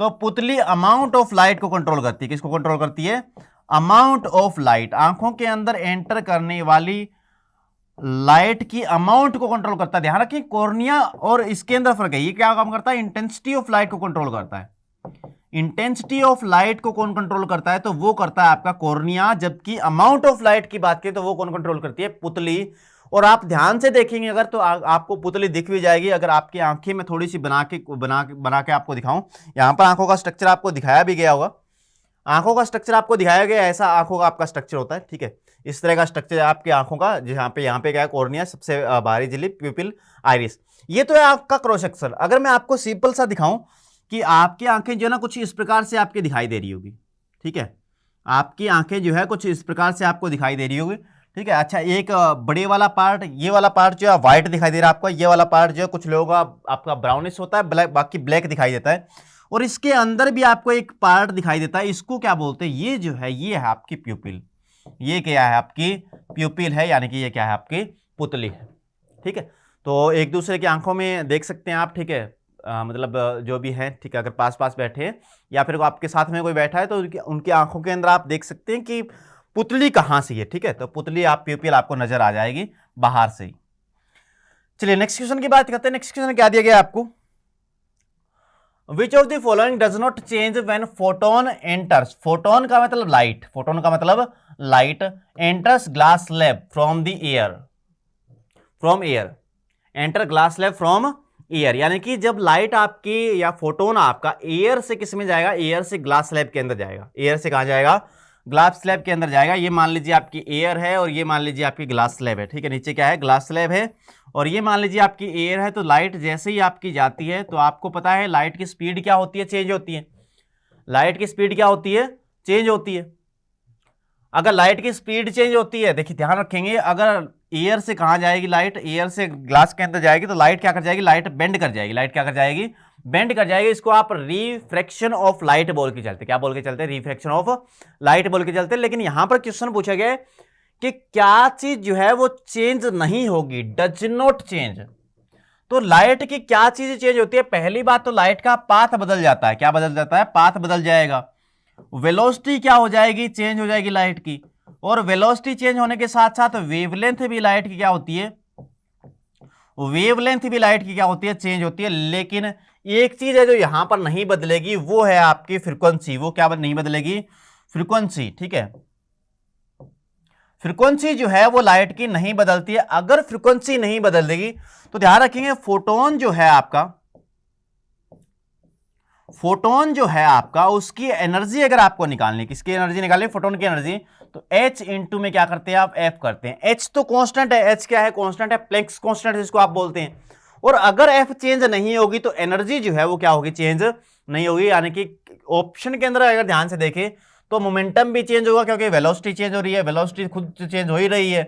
Speaker 1: तो पुतली अमाउंट ऑफ लाइट को कंट्रोल करती है। किसको कंट्रोल करती है? अमाउंट ऑफ लाइट, आंखों के अंदर एंटर करने वाली लाइट की अमाउंट को कंट्रोल करता है। ध्यान रखिए, कॉर्निया और इसके अंदर फर्क है। ये क्या काम करता है? इंटेंसिटी ऑफ लाइट को कंट्रोल करता है। इंटेंसिटी ऑफ लाइट को कौन कंट्रोल करता है? तो वो करता है आपका कॉर्निया। जबकि अमाउंट ऑफ लाइट की बात करें तो वो कौन कंट्रोल करती है? पुतली। और आप ध्यान से देखेंगे अगर तो आपको पुतली दिख भी जाएगी। अगर आपकी आंखें में थोड़ी सी बना के आपको दिखाऊं, यहां पर आंखों का स्ट्रक्चर आपको दिखाया भी गया होगा। आंखों का स्ट्रक्चर आपको दिखाया गया, ऐसा आंखों का आपका स्ट्रक्चर होता है, ठीक है। इस तरह का स्ट्रक्चर आपकी आंखों का, यहाँ पे क्या है? कॉर्निया, सबसे बाहरी झिल्ली, प्यूपिल, आइरिस। ये तो है आपका क्रॉस सेक्शन। अगर मैं आपको सिंपल सा दिखाऊं कि आपकी आंखें जो है ना कुछ इस प्रकार से आपके दिखाई दे रही होगी, ठीक है। आपकी आंखें जो है कुछ इस प्रकार से आपको दिखाई दे रही होगी, ठीक है। अच्छा, एक बड़े वाला पार्ट, ये वाला पार्ट जो है व्हाइट दिखाई दे रहा है आपको। ये वाला पार्ट जो है कुछ लोगों का आपका ब्राउनिश होता है, ब्लैक, बाकी ब्लैक दिखाई देता है। और इसके अंदर भी आपको एक पार्ट दिखाई देता है। इसको क्या बोलते हैं? ये जो है ये है आपकी प्यूपिल। ये क्या है? आपकी प्यूपिल है, यानी कि ये क्या है? आपकी पुतली है, ठीक है। तो एक दूसरे की आंखों में देख सकते हैं आप, ठीक है। मतलब जो भी है, ठीक है। अगर पास पास बैठे हैं या फिर आपके साथ में कोई बैठा है तो उनकी आंखों के अंदर आप देख सकते हैं कि पुतली कहां से है, ठीक है। तो पुतली, आप प्यूपिल आपको नजर आ जाएगी बाहर से ही। चलिए नेक्स्ट क्वेश्चन की बात करते हैं। नेक्स्ट क्वेश्चन क्या दिया गया आपको? Which of the following does not change when photon enters? Photon का मतलब लाइट, फोटोन का मतलब light, enters glass slab from the air, from air, enter glass slab from air, यानी कि जब लाइट आपकी या फोटोन आपका एयर से किस में जाएगा? एयर से ग्लास स्लैब के अंदर जाएगा। एयर से कहां जाएगा? ग्लास स्लैब के अंदर जाएगा। ये मान लीजिए आपकी एयर है और ये मान लीजिए आपकी ग्लास स्लैब है, ठीक है। नीचे क्या है? ग्लास स्लैब है और ये मान लीजिए आपकी एयर है। तो लाइट जैसे ही आपकी जाती है तो आपको पता है लाइट की स्पीड क्या होती है? चेंज होती है। लाइट की स्पीड क्या होती है? चेंज होती है। अगर लाइट की स्पीड चेंज होती है, देखिए ध्यान रखेंगे, अगर एयर से कहां जाएगी लाइट? एयर से ग्लास के अंदर जाएगी तो लाइट क्या कर जाएगी? लाइट बेंड कर जाएगी। लाइट क्या कर जाएगी? बेंड कर जाएगी। इसको आप रिफ्रैक्शन ऑफ लाइट बोल के चलते। क्या बोल के चलते? रिफ्रैक्शन ऑफ लाइट बोल के चलते। लेकिन यहां पर क्वेश्चन पूछा गया है कि क्या चीज जो है वो चेंज नहीं होगी? Does not change. तो लाइट की क्या चीज चेंज होती है? पहली बात तो लाइट का पाथ बदल जाता है। क्या बदल जाता है? पाथ बदल जाएगा। वेलोसिटी क्या हो जाएगी? चेंज हो जाएगी लाइट की। और वेलोसिटी चेंज होने के साथ साथ वेवलेंथ भी लाइट की क्या होती है? वेवलेंथ भी लाइट की क्या होती है? चेंज होती है। लेकिन एक चीज है जो यहां पर नहीं बदलेगी, वो है आपकी फ्रीक्वेंसी। वो क्या नहीं बदलेगी? फ्रीक्वेंसी, ठीक है। फ्रीक्वेंसी जो है वो लाइट की नहीं बदलती है। अगर फ्रीक्वेंसी नहीं बदल देगी तो ध्यान रखेंगे फोटोन जो है आपका, फोटोन जो है आपका, उसकी एनर्जी अगर आपको निकालनी, किसकी एनर्जी निकालनी, फोटोन की एनर्जी, तो H इंटू में क्या करते हैं आप, F करते हैं। H तो कांस्टेंट है, H क्या है, कांस्टेंट है, प्लैंक्स कांस्टेंट जिसको आप बोलते हैं। और अगर F चेंज नहीं होगी तो एनर्जी जो है वो क्या होगी, चेंज नहीं होगी। यानी कि ऑप्शन के अंदर अगर ध्यान से देखें तो मोमेंटम भी चेंज होगा, क्योंकि वेलोसिटी चेंज हो रही है, वेलोसिटी खुद चेंज हो ही रही है,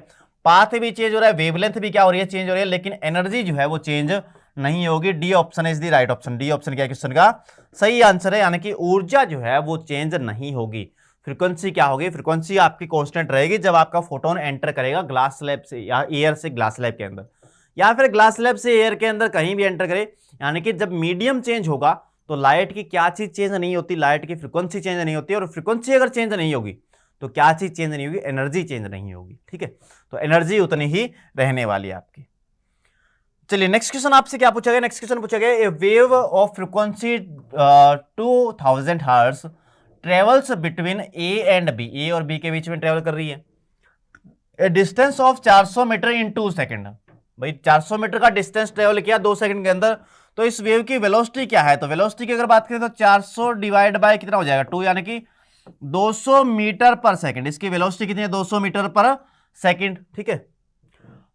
Speaker 1: पाथ भी चेंज हो रहा है, वेवलेंथ भी क्या हो रही है, चेंज हो रही है, लेकिन एनर्जी जो है वो चेंज नहीं होगी। D option is the right option. D option क्या क्वेश्चन का सही आंसर है, यानी कि ऊर्जा जो है वो चेंज नहीं होगी। फ्रीक्वेंसी क्या होगी, फ्रीक्वेंसी आपकी कांस्टेंट रहेगी जब आपका फोटोन एंटर करेगा ग्लास स्लैब से या एयर से ग्लास स्लैब के अंदर, या फिर ग्लास स्लैब से एयर के अंदर कहीं भी एंटर करे। यानी कि जब मीडियम चेंज होगा तो लाइट की क्या चीज चेंज नहीं होती, लाइट की फ्रीक्वेंसी चेंज नहीं होती, और फ्रीक्वेंसी अगर चेंज नहीं होगी तो क्या चीज चेंज नहीं होगी, एनर्जी चेंज नहीं होगी। ठीक है, तो एनर्जी उतनी ही रहने वाली है आपकी। चलिए नेक्स्ट क्वेश्चन आपसे क्या पूछा गया, नेक्स्ट क्वेश्चन पूछा गया, a wave of frequency 2000 hertz travels between a and b, a और बी के बीच में ट्रेवल कर रही है, a distance of 400 metre in 2 second. भाई 400 मीटर का डिस्टेंस ट्रेवल किया 2 सेकंड के अंदर, तो इस वेव की वेलोसिटी क्या है, तो वेलोसिटी की अगर बात करें तो 400 डिवाइड बाय कितना हो जाएगा 2, यानी कि 200 मीटर पर सेकंड। इसकी वेलोसिटी कितनी है, 200 मीटर पर सेकंड। ठीक है,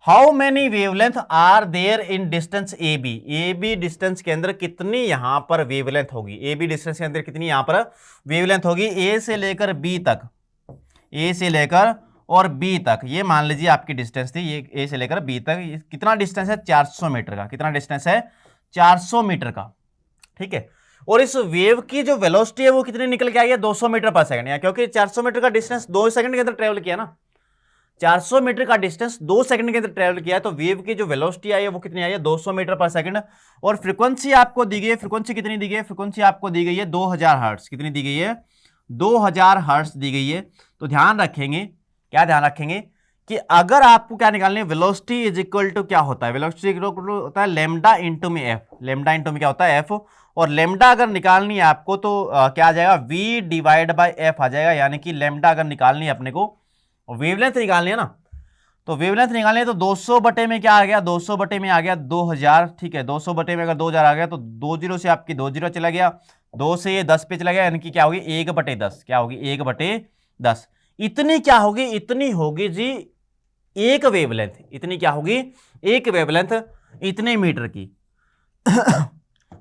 Speaker 1: how many wavelength are there in distance A B, A B distance के अंदर कितनी यहां पर वेवलेंथ होगी, ए बी डिस्टेंस के अंदर कितनी यहां पर वेवलेंथ होगी, ए से लेकर बी तक, ए से लेकर और बी तक, ये मान लीजिए आपकी डिस्टेंस थी, ये ए से लेकर बी तक कितना डिस्टेंस है, 400 मीटर का। कितना डिस्टेंस है, 400 मीटर का। ठीक है, और इस वेव की जो वेलोसिटी है वो कितनी निकल के आई है, 200 मीटर पर सेकंड, या क्योंकि 400 मीटर का डिस्टेंस 2 सेकंड के अंदर ट्रेवल किया ना, 400 मीटर का डिस्टेंस 2 सेकंड के अंदर ट्रेवल किया है, तो वेव की जो वेलोसिटी आई है वो कितनी आई है, 200 मीटर पर सेकंड। और फ्रीक्वेंसी आपको दी गई है, फ्रीक्वेंसी कितनी दी गई है, फ्रीक्वेंसी आपको दी गई है 2000 हर्ट्ज। कितनी दी गई है, 2000 हर्ट्ज दी गई है। तो ध्यान रखेंगे, क्या ध्यान रखेंगे कि अगर आपको क्या निकालनी है, वेलोसिटी इज इक्वल टू क्या होता है, वेलोसिटी इक्वल टू होता है लेमडा इंटू में एफ, लेमडा इंटू में क्या होता है, एफ। और लेमडा अगर निकालनी है आपको तो क्या आ जाएगा, वी डिवाइड बाय एफ आ जाएगा। यानी कि लेमडा अगर निकालनी है अपने को, वेवलेंथ निकालनी है ना, तो वेवलेंथ निकालनी है तो 200 बटे में क्या आ गया, 200 बटे में आ गया 2000। ठीक है, 200 बटे में अगर 2000 आ गया तो 2 जीरो से आपकी 2 जीरो चला गया, 2 से ये 10 पे चला गया, यानी कि क्या होगी 1/10, क्या होगी 1/10। इतनी क्या होगी, इतनी होगी जी एक वेवलेंथ, इतनी क्या होगी, एक वेवलेंथ इतने मीटर की।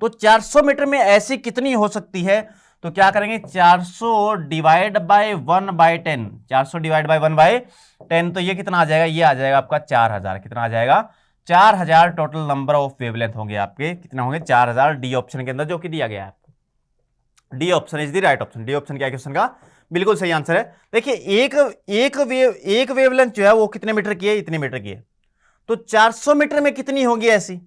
Speaker 1: तो 400 मीटर में ऐसी कितनी हो सकती है, तो क्या करेंगे 400 डिवाइड बाय 1/10, 400 डिवाइड बाय 1/10, तो ये कितना आ जाएगा, ये आ जाएगा आपका 4000। कितना आ जाएगा, 4000 टोटल नंबर ऑफ वेवलेंथ होंगे आपके, कितना होंगे 4000, डी ऑप्शन के अंदर जो कि दिया गया है आपको। D option is the right option. D option क्या क्वेश्चन का बिल्कुल सही आंसर है। देखिए एक वेवलेंथ जो है वो कितने मीटर की है, इतने मीटर की है, तो 400 मीटर में कितनी होगी ऐसी,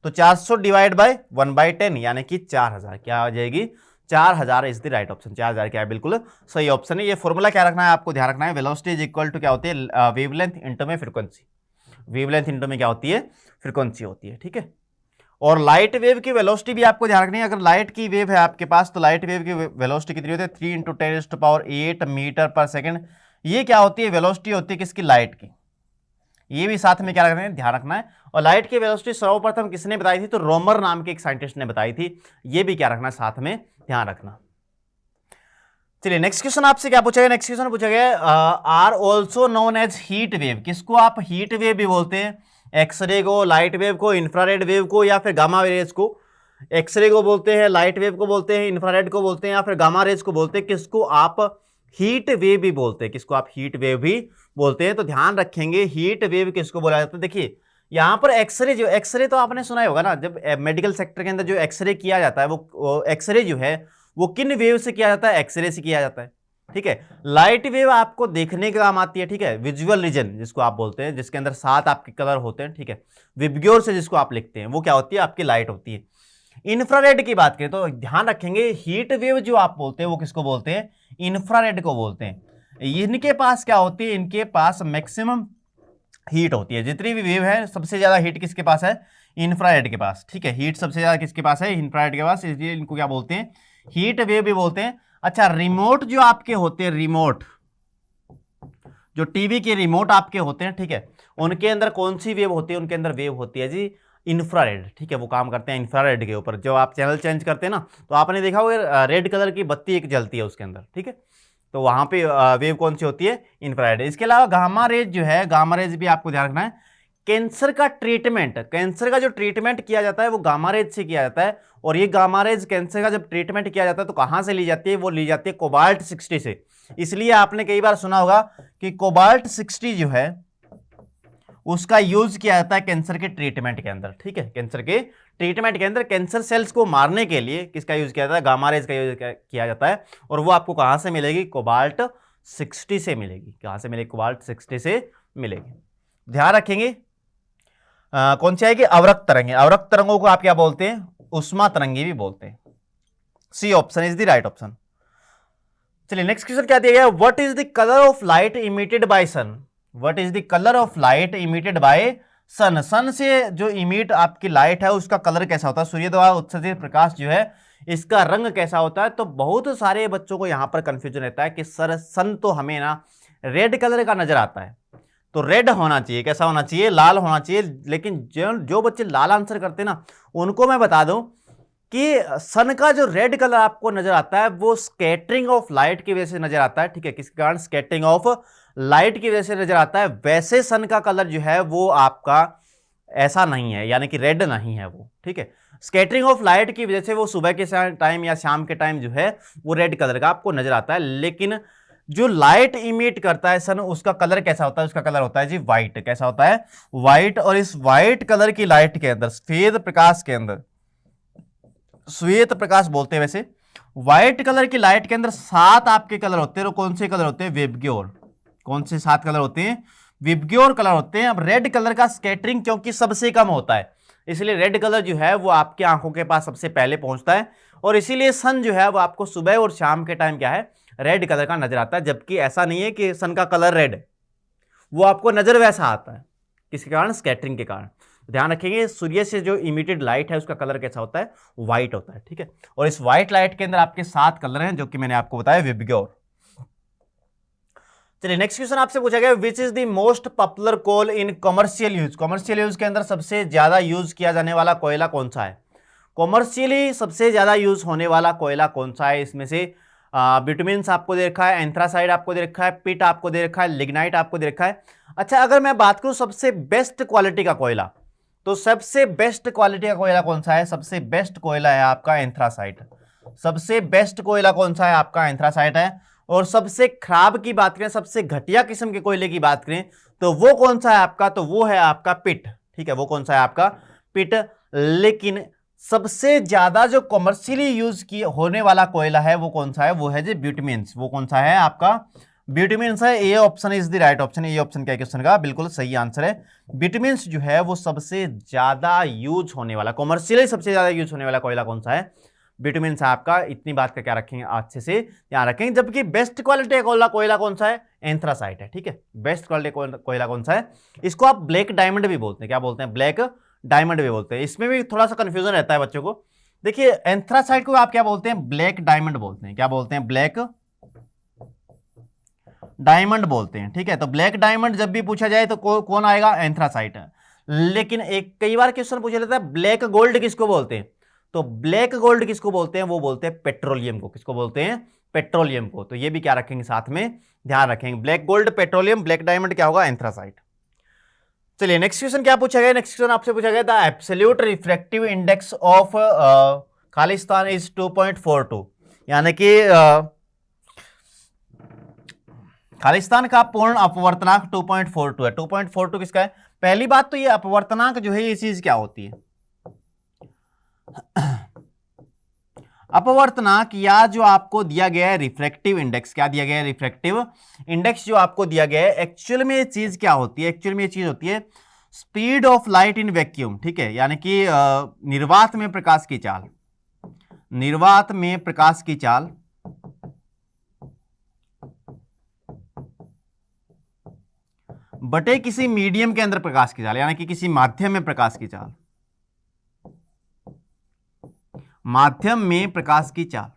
Speaker 1: तो 400 डिवाइड बाय 1/10 यानी कि 4000, क्या आ जाएगी 4000 इज द राइट ऑप्शन। 4000 क्या है, बिल्कुल सही ऑप्शन है। ये फॉर्मूला क्या रखना है आपको, ध्यान रखना है, वेलोसिटी इज इक्वल टू क्या होती है, वेवलेंथ इंटू में फ्रीक्वेंसी, वेवलेंथ इंटू में क्या होती है, फ्रीक्वेंसी होती है। ठीक है, और लाइट वेव की वेलोसिटी भी आपको ध्यान रखनी है। अगर लाइट की वेव है आपके पास तो लाइट वेव की वेलोसिटी कितनी होती है, 3 × 10⁸ मीटर पर सेकंड। ये क्या होती है, वेलोसिटी होती है किसकी, लाइट की। ये भी साथ में क्या रखना है, ध्यान रखना है। और लाइट की वेलोसिटी सर्वप्रथम किसने बताई थी, तो रोमर नाम के एक साइंटिस्ट ने बताई थी। ये भी क्या रखना है, साथ में ध्यान रखना। चलिए नेक्स्ट क्वेश्चन आपसे क्या पूछा गया, नेक्स्ट क्वेश्चन पूछा गया are also known as heat wave. किसको आप हीट वेव भी बोलते हैं, एक्सरे को, लाइट वेव को, इंफ्रारेड वेव को, या फिर गामा रेज को। एक्सरे को बोलते हैं, लाइट वेव को बोलते हैं, इंफ्रारेड को बोलते हैं, या फिर गामा रेज को बोलते हैं। किसको आप हीट वेव भी बोलते हैं, किसको आप हीट वेव भी बोलते हैं। तो ध्यान रखेंगे हीट वेव किसको बोला जाता है। देखिए यहां पर एक्सरे, जो एक्सरे तो आपने सुना ही होगा ना, जब मेडिकल सेक्टर के अंदर जो एक्सरे किया जाता है वो एक्सरे जो है वो किन वेव से किया जाता है, एक्सरे से किया जाता है। ठीक है, लाइट वेव आपको देखने के काम आती है। ठीक है, विजुअल रीजन जिसको आप बोलते हैं, जिसके अंदर 7 आपके कलर होते हैं। ठीक है, विबग्योर से जिसको आप लिखते हैं, वो क्या होती है, आपकी लाइट होती है। इंफ्रारेड की बात करें तो ध्यान रखेंगे हीट वेव जो आप बोलते हैं वो किसको बोलते हैं, इंफ्रारेड को बोलते हैं। इनके पास क्या होती है, इनके पास मैक्सिमम हीट होती है। जितनी भी वेव है सबसे ज्यादा हीट किसके पास है, इंफ्रारेड के पास। ठीक है, हीट सबसे ज्यादा किसके पास है, इंफ्रारेड के पास, इसलिए इनको क्या बोलते हैं, हीट वेव भी बोलते हैं। अच्छा, रिमोट जो आपके होते हैं, रिमोट जो टीवी के रिमोट आपके होते हैं, ठीक है, उनके अंदर कौन सी वेव होती है, उनके अंदर वेव होती है जी इंफ्रारेड, ठीक है, वो काम करते हैं इंफ्रारेड के ऊपर। जब आप चैनल चेंज करते हैं ना, तो आपने देखा होगा रेड कलर की बत्ती एक जलती है उसके अंदर, ठीक है, तो वहां पे वेव कौन सी होती है, इंफ्रारेड। इसके अलावा गामा रेज जो है, गामा रेज भी आपको ध्यान रखना है। कैंसर का ट्रीटमेंट, कैंसर का जो ट्रीटमेंट किया जाता है वो गामा रेज से किया जाता है। और ये गामा रेज कैंसर का जब ट्रीटमेंट किया जाता है तो कहां से ली जाती है, वो ली जाती है कोबाल्ट 60 से। इसलिए आपने कई बार सुना होगा कि कोबाल्ट 60 जो है उसका यूज किया जाता है कैंसर के ट्रीटमेंट के अंदर, ठीक है, कैंसर के ट्रीटमेंट के अंदर कैंसर सेल्स को मारने के लिए किसका यूज किया जाता है, गामा रेज का यूज किया जाता है। और वो आपको कहां से मिलेगी, कोबाल्ट 60 से मिलेगी। कहां से मिलेगी, कोबाल्ट 60 से मिलेगी। ध्यान रखेंगे कौन सी आएगी, अवरक्त तरंगे। अवरक्त तरंगों को आप क्या बोलते हैं, उष्मा तरंगे भी बोलते हैं। C option is the right option. चलिए नेक्स्ट क्वेश्चन क्या दिया गया, what is the colour of light emitted by sun. What is the colour of light emitted by sun. Sun से जो इमिट आपकी लाइट है उसका कलर कैसा होता है, सूर्य द्वारा उत्सर्जित प्रकाश जो है इसका रंग कैसा होता है। तो बहुत सारे बच्चों को यहां पर कंफ्यूजन रहता है कि सर सन तो हमें ना रेड कलर का नजर आता है, तो रेड होना चाहिए, कैसा होना चाहिए, लाल होना चाहिए। लेकिन जो बच्चे लाल आंसर करते हैं ना, उनको मैं बता दूं कि सन का जो रेड कलर आपको नजर आता है वो स्कैटरिंग ऑफ लाइट की वजह से नजर आता है, ठीक है, किसके कारण, स्कैटरिंग ऑफ लाइट की वजह से नजर आता है। वैसे सन का कलर जो है वो आपका ऐसा नहीं है, यानी कि रेड नहीं है वो, ठीक है। स्कैटरिंग ऑफ लाइट की वजह से वो सुबह के टाइम या शाम के टाइम जो है वो रेड कलर का आपको नजर आता है। लेकिन जो लाइट इमिट करता है सन, उसका कलर कैसा होता है, उसका कलर होता है जी व्हाइट। कैसा होता है, व्हाइट। और इस व्हाइट कलर की लाइट के अंदर, श्वेत प्रकाश के अंदर, श्वेत प्रकाश बोलते हैं वैसे, व्हाइट कलर की लाइट के अंदर 7 आपके कलर होते हैं। और कौन से कलर होते हैं, विबग्योर। कौन से 7 कलर होते हैं, विबग्योर कलर होते हैं। अब रेड कलर का स्कैटरिंग क्योंकि सबसे कम होता है, इसलिए रेड कलर जो है वो आपकी आंखों के पास सबसे पहले पहुंचता है। और इसीलिए सन जो है वो आपको सुबह और शाम के टाइम क्या है, रेड कलर का नजर आता है। जबकि ऐसा नहीं है कि सन का कलर रेड है, वो आपको नजर वैसा आता है, किसके कारण, स्कैटरिंग के कारण। ध्यान रखेंगे सूर्य से जो इमिटेड लाइट है उसका कलर कैसा होता है, व्हाइट होता है, ठीक है। और इस व्हाइट लाइट के अंदर आपके 7 कलर हैं जो कि मैंने आपको बताया, विबग्योर। चलिए नेक्स्ट क्वेश्चन आपसे पूछा गया, which is the most popular coal in commercial use. Commercial use के अंदर सबसे ज्यादा यूज किया जाने वाला कोयला कौन सा है, कॉमर्शियली सबसे ज्यादा यूज होने वाला कोयला कौन सा है। इसमें से बिटुमिन्स आपको दे रखा है, एंथ्रासाइड आपको दे रखा है, पिट आपको दे रखा है, लिग्नाइट आपको दे रखा है। अच्छा, अगर मैं बात करूं सबसे बेस्ट क्वालिटी का कोयला, तो सबसे बेस्ट क्वालिटी का कोयला कौन सा है, सबसे बेस्ट कोयला है आपका एंथ्रासाइट। सबसे बेस्ट कोयला कौन सा है आपका, एंथ्रासाइट है। और सबसे खराब की बात करें, सबसे घटिया किस्म के कोयले की बात करें, तो वो कौन सा है आपका, तो वो है आपका पिट, ठीक है, वो कौन सा है आपका, पिट। लेकिन सबसे ज्यादा जो कमर्शियली यूज की होने वाला कोयला है वो कौन सा है, वो है जी ब्यूटमिन्स। वो कौन सा है आपका, ब्यूटमिन्स है। A option is the right option. A option क्या क्वेश्चन का बिल्कुल सही आंसर है। ब्यूटमिन्स जो है वो सबसे ज्यादा यूज होने वाला, कमर्शियली सबसे ज्यादा यूज होने वाला कोयला कौन सा है, ब्यूटमिन्स है आपका। इतनी बात का क्या रखेंगे, अच्छे से ध्यान रखेंगे। जबकि बेस्ट क्वालिटी का कोयला कौन सा है, एंथ्रासाइट है, ठीक है। बेस्ट क्वालिटी कोयला कौन सा है, इसको आप ब्लैक डायमंड भी बोलते हैं। क्या बोलते हैं, ब्लैक डायमंड भी बोलते हैं। इसमें भी थोड़ा सा कंफ्यूजन रहता है बच्चों को। देखिए एंथ्रासाइट को आप क्या बोलते हैं, ब्लैक डायमंड बोलते हैं। क्या बोलते हैं, ब्लैक डायमंड बोलते हैं, ठीक है। तो ब्लैक डायमंड जब भी पूछा जाए तो कौन आएगा, एंथ्रासाइट है। लेकिन एक कई बार क्वेश्चन पूछा जाता है ब्लैक गोल्ड किसको बोलते हैं, तो ब्लैक गोल्ड किसको बोलते हैं, वो बोलते हैं पेट्रोलियम को। किसको बोलते हैं, पेट्रोलियम को। तो ये भी क्या रखेंगे, साथ में ध्यान रखेंगे, black gold, petroleum, black diamond क्या होगा, एंथ्रासाइट। चलिए नेक्स्ट क्वेश्चन क्या पूछा गया, नेक्स्ट क्वेश्चन आपसे पूछा गया था absolute refractive index of Khalistan is 2.42, यानी कि खालिस्तान का पूर्ण अपवर्तनांक 2.42 है। 2.42 किसका है, पहली बात तो ये अपवर्तनांक जो है ये चीज क्या होती है, अपवर्तनांक या जो आपको दिया गया है रिफ्रैक्टिव इंडेक्स, क्या दिया गया है, रिफ्रैक्टिव इंडेक्स जो आपको दिया गया है, एक्चुअल में ये चीज क्या होती है, एक्चुअल में ये चीज होती है speed of light in vacuum, ठीक है। यानी कि निर्वात में प्रकाश की चाल, निर्वात में प्रकाश की चाल बटे किसी मीडियम के अंदर प्रकाश की चाल, यानी कि किसी माध्यम में प्रकाश की चाल, माध्यम में प्रकाश की चाल,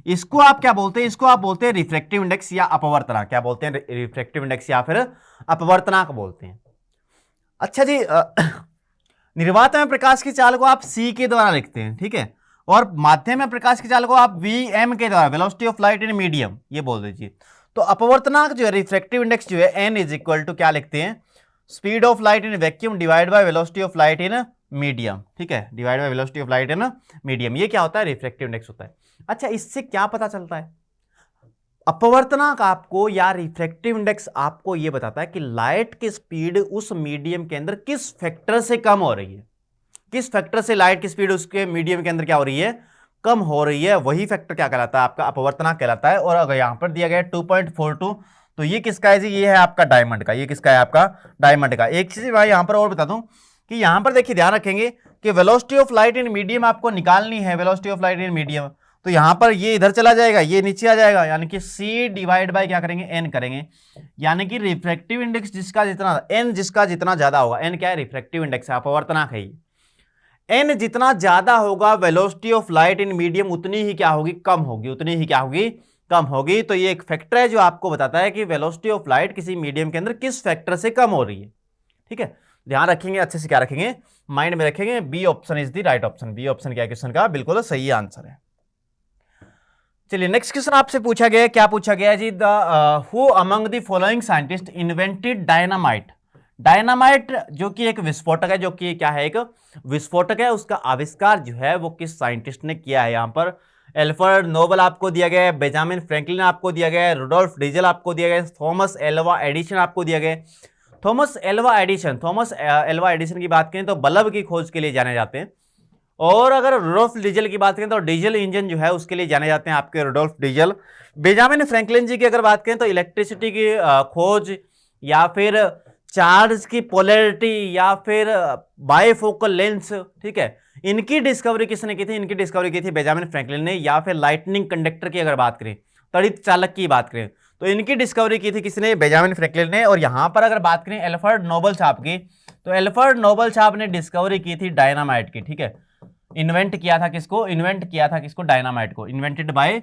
Speaker 1: इसको आप क्या बोलते हैं, इसको आप बोलते हैं रिफ्रैक्टिव इंडेक्स या अपवर्तनांक। क्या बोलते हैं, रिफ्रैक्टिव इंडेक्स या फिर अपवर्तनांक बोलते हैं। अच्छा जी, निर्वात में प्रकाश की चाल को आप c के द्वारा लिखते हैं, ठीक है, और माध्यम में प्रकाश की चाल को आप vm के द्वारा, velocity of light in medium, ये बोल दीजिए। तो अपवर्तनांक जो है, रिफ्रैक्टिव इंडेक्स जो है, n इज इक्वल टू क्या लिखते हैं, speed of light in vacuum divide by velocity of light in medium, ठीक है, divide by velocity of light in medium. ये क्या होता है, रिफ्रैक्टिव इंडेक्स होता है। अच्छा, इससे क्या पता चलता है, अपवर्तनांक आपको या रिफ्रैक्टिव इंडेक्स आपको यह बताता है कि लाइट की स्पीड उस मीडियम के अंदर किस फैक्टर से कम हो रही है, किस फैक्टर से लाइट की स्पीड उसके मीडियम के अंदर क्या हो रही है, कम हो रही है। वही फैक्टर क्या कहलाता है, आपका अपवर्तनांक कहलाता है। और अगर यहां पर दिया गया है 2.42, तो ये किसका है जी, ये है आपका डायमंड का। ये किसका है, आपका डायमंड का। एक चीज मैं यहां पर और बता दूं कि यहां पर देखिए, ध्यान रखेंगे कि velocity of light in medium आपको निकालनी है, velocity of light in medium. तो यहां पर ये इधर चला जाएगा, ये नीचे आ जाएगा, यानी कि c डिवाइड बाय क्या करेंगे, n करेंगे। यानी कि रिफ्रैक्टिव इंडेक्स जिसका जितना n, जिसका जितना ज्यादा होगा, n क्या है, रिफ्रैक्टिव इंडेक्स है, अपवर्तनांक है ये। n जितना ज्यादा होगा, velocity of light in medium उतनी ही क्या होगी, कम होगी, उतनी ही क्या होगी, कम होगी। तो ये एक फैक्टर है जो आपको बताता है कि वेलोसिटी ऑफ लाइट किसी मीडियम के अंदर किस फैक्टर से कम हो रही है, ठीक है। ध्यान रखेंगे, अच्छे से क्या रखेंगे, माइंड में रखेंगे। B option is the right option. B option क्या क्वेश्चन का बिल्कुल सही आंसर है। चलिए, नेक्स्ट क्वेश्चन आपसे पूछा गया है, क्या पूछा गया है जी, who among the following scientist invented dynamite. Dynamite जो कि एक विस्फोटक है, जो कि क्या है, एक विस्फोटक है, उसका आविष्कार जो है वो किस साइंटिस्ट ने किया है। यहां पर एल्फ्रेड नोबल आपको दिया गया है, बेंजामिन फ्रैंकलिन आपको दिया गया है, रुडोल्फ डीजल आपको दिया गया है, थॉमस एल्वा एडिसन आपको दिया गया है। थॉमस एल्वा एडिसन की बात करें तो बल्ब की खोज के लिए जाने जाते हैं। और अगर रुडोल्फ डीजल की बात करें तो डीजल इंजन जो है उसके लिए जाने जाते हैं आपके रुडोल्फ डीजल। बेंजामिन फ्रैंकलिन जी की अगर बात करें तो इलेक्ट्रिसिटी की खोज, या फिर चार्ज की पोलैरिटी, या फिर बाइफोकल लेंस, ठीक है, इनकी डिस्कवरी किसने की थी, इनकी डिस्कवरी की थी बेंजामिन फ्रैंकलिन ने। या फिर लाइटनिंग कंडक्टर की अगर बात करें, तड़ित चालक की बात करें, तो इनकी डिस्कवरी की थी किसने, बेंजामिन फ्रैंकलिन ने। और यहां पर अगर बात करें एल्फ्रेड नोबल साहब की, तो एल्फ्रेड नोबल साहब ने डिस्कवरी की थी डायनामाइट की, ठीक है। इन्वेंट किया था किसको, इन्वेंट किया था किसको, डायनामाइट को, invented by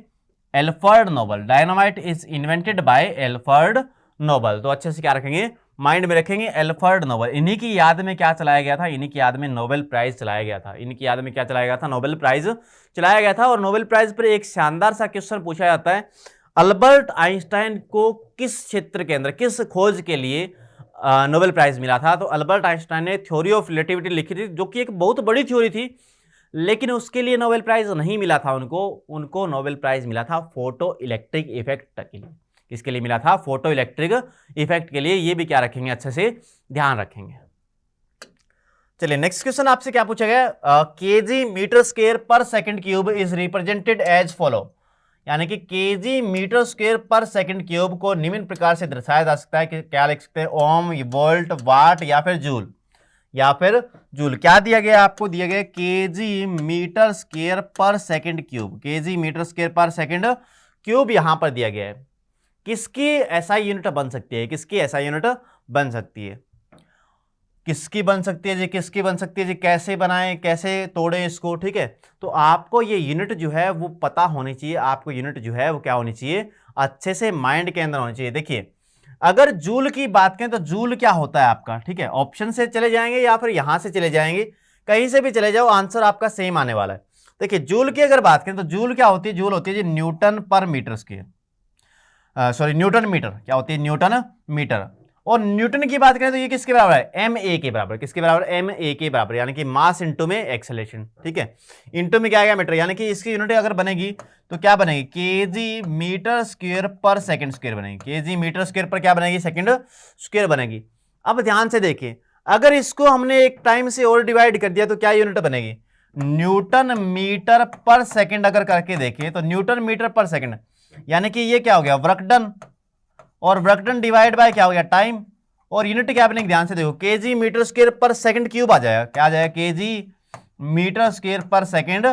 Speaker 1: Alfred Nobel. Dynamite is invented by Alfred Nobel. तो अच्छे से क्या रखेंगे, माइंड में रखेंगे, एल्फ्रेड नोबल। इन्हीं की याद में क्या चलाया गया था, इन्हीं की याद में नोबेल प्राइज चलाया गया था। इनकी याद में क्या चलाया गया था, नोबेल प्राइज चलाया गया था। और नोबेल प्राइज पर एक शानदार सा क्वेश्चन पूछा जाता है, अल्बर्ट आइंस्टाइन को किस क्षेत्र के अंदर, किस खोज के लिए नोबेल प्राइज मिला था। तो अल्बर्ट आइंस्टाइन ने थ्योरी ऑफ रिलेटिविटी लिखी थी, जो कि एक बहुत बड़ी थ्योरी थी, लेकिन उसके लिए नोबेल प्राइज नहीं मिला था उनको नोबेल प्राइज मिला था फोटो इलेक्ट्रिक इफेक्ट के लिए। किसके लिए मिला था, फोटो इलेक्ट्रिक इफेक्ट के लिए। ये भी क्या रखेंगे, अच्छे से ध्यान रखेंगे। चलिए, नेक्स्ट क्वेश्चन आपसे क्या पूछा गया, kg metre square per second cube is represented as follow. यानी कि kg metre square per second cube को निम्न प्रकार से दर्शाया जा सकता है कि क्या लिख सकते हैं, ओम, वोल्ट, वाट या फिर जूल, या फिर जूल। क्या दिया गया आपको, दिया गया kg metre square per second cube, kg metre square per second cube यहां पर दिया गया है। किसकी एसआई यूनिट बन सकती है, किसकी एसआई यूनिट बन सकती है, किसकी बन सकती है जी, किसकी बन सकती है जी, कैसे बनाएं, कैसे तोड़ें इसको, ठीक है। तो आपको ये यूनिट जो है वो पता होनी चाहिए, आपको यूनिट जो है वो क्या होनी चाहिए, अच्छे से माइंड के अंदर होनी चाहिए। देखिए, अगर जूल की बात करें तो जूल क्या होता है आपका, ठीक है, ऑप्शन से चले जाएंगे या फिर यहां से चले जाएंगे, कहीं से भी चले जाओ, आंसर आपका सेम आने वाला है। देखिए, जूल की अगर बात करें तो जूल क्या होती है, जूल होती है जी newton per metre square, sorry newton metre, क्या होती है, न्यूटन मीटर। और न्यूटन की बात करें तो ये किसके बराबर है, एम ए के बराबर। किसके बराबर, एम ए के बराबर, यानी कि मास इंटू में एक्सेलरेशन, ठीक है, इंटू में क्या आएगा, मीटर। यानी कि इसकी यूनिट अगर बनेगी तो क्या बनेगी, KG metre square per second square बनेगी। केजी मीटर स्क्वायर पर क्या बनेगी, सेकंड स्क्वायर बनेगी। अब ध्यान से देखिए, अगर इसको हमने एक टाइम से और डिवाइड कर दिया तो क्या यूनिट बनेगी, न्यूटन मीटर पर सेकंड। अगर करके देखिए तो न्यूटन मीटर पर सेकंड, यानी कि ये क्या हो गया, वर्क डन, और वर्क डन डिवाइड बाय क्या हो गया, टाइम, और यूनिट क्या बनेगी, ध्यान से देखो, KG metre square per second cube आ जाएगा। क्या आ जाएगा, KG metre square per second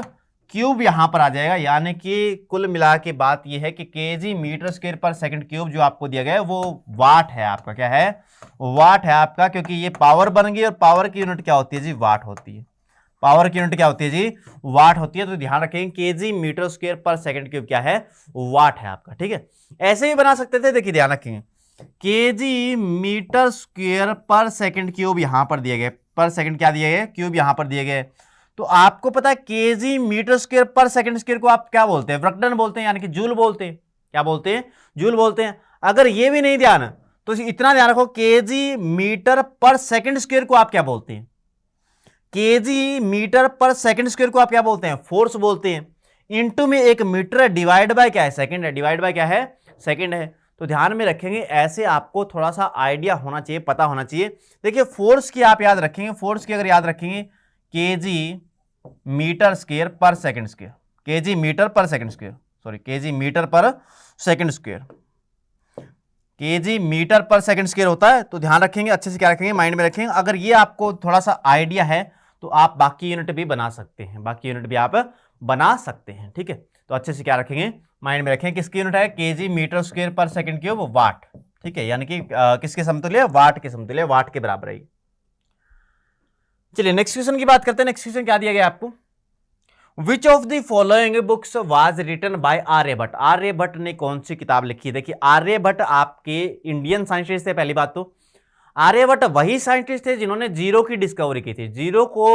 Speaker 1: cube यहां पर आ जाएगा। यानी कि कुल मिला के बात यह है कि kg metre square per second cube जो आपको दिया गया है वो वाट है आपका, क्या है, वाट है आपका, क्योंकि ये पावर बन गई और पावर की यूनिट क्या होती है जी, वाट होती है। पावर की यूनिट क्या होती है जी, वाट होती है। तो ध्यान रखेंगे kg metre square per second cube क्या है, वाट है आपका, ठीक है। ऐसे ही बना सकते थे, देखिए ध्यान रखेंगे kg metre square per second cube यहां पर दिए गए, पर सेकंड क्या दिए गए, क्यूब यहां पर दिए गए। तो आपको पता है KG metre square per second square को आप क्या बोलते हैं, वर्कडन बोलते हैं, यानी कि जूल बोलते हैं। क्या बोलते हैं, जूल बोलते हैं। अगर ये भी नहीं ध्यान तो इतना ध्यान रखो, KG metre per second square को आप क्या बोलते हैं, KG metre per second square को आप क्या बोलते हैं, फोर्स बोलते हैं। इनटू में एक मीटर है, डिवाइड बाय क्या है, सेकंड है, डिवाइड बाय क्या है, सेकंड है। तो ध्यान में रखेंगे, ऐसे आपको थोड़ा सा आइडिया होना चाहिए, पता होना चाहिए। देखिए फोर्स की आप याद रखेंगे, फोर्स की अगर याद रखेंगे kg metre square per second square, kg metre per second square, sorry kg metre per second square, kg metre per second square होता है। तो ध्यान रखेंगे, अच्छे से क्या रखेंगे, माइंड में रखेंगे। अगर ये आपको थोड़ा सा आइडिया है तो आप बाकी यूनिट भी बना सकते हैं, बाकी यूनिट भी आप बना सकते हैं, ठीक है। तो अच्छे से क्या रखेंगे, माइंड में रखेंगे, किसकी यूनिट है, KG metre square per second cube वाट, ठीक है, यानी कि किसके समतुल्य, वाट के समतुल्य, वाट के बराबर है। चलिए नेक्स्ट क्वेश्चन की बात करते हैं। नेक्स्ट क्वेश्चन क्या दिया गया आपको, which of the following books was written by Aryabhata. Aryabhata ने कौन सी किताब लिखी, देखिए आर्यभट्ट आपके इंडियन साइंटिस्ट थे। पहली बात तो आर्यभट्ट वही साइंटिस्ट थे जिन्होंने जीरो की डिस्कवरी की थी, जीरो को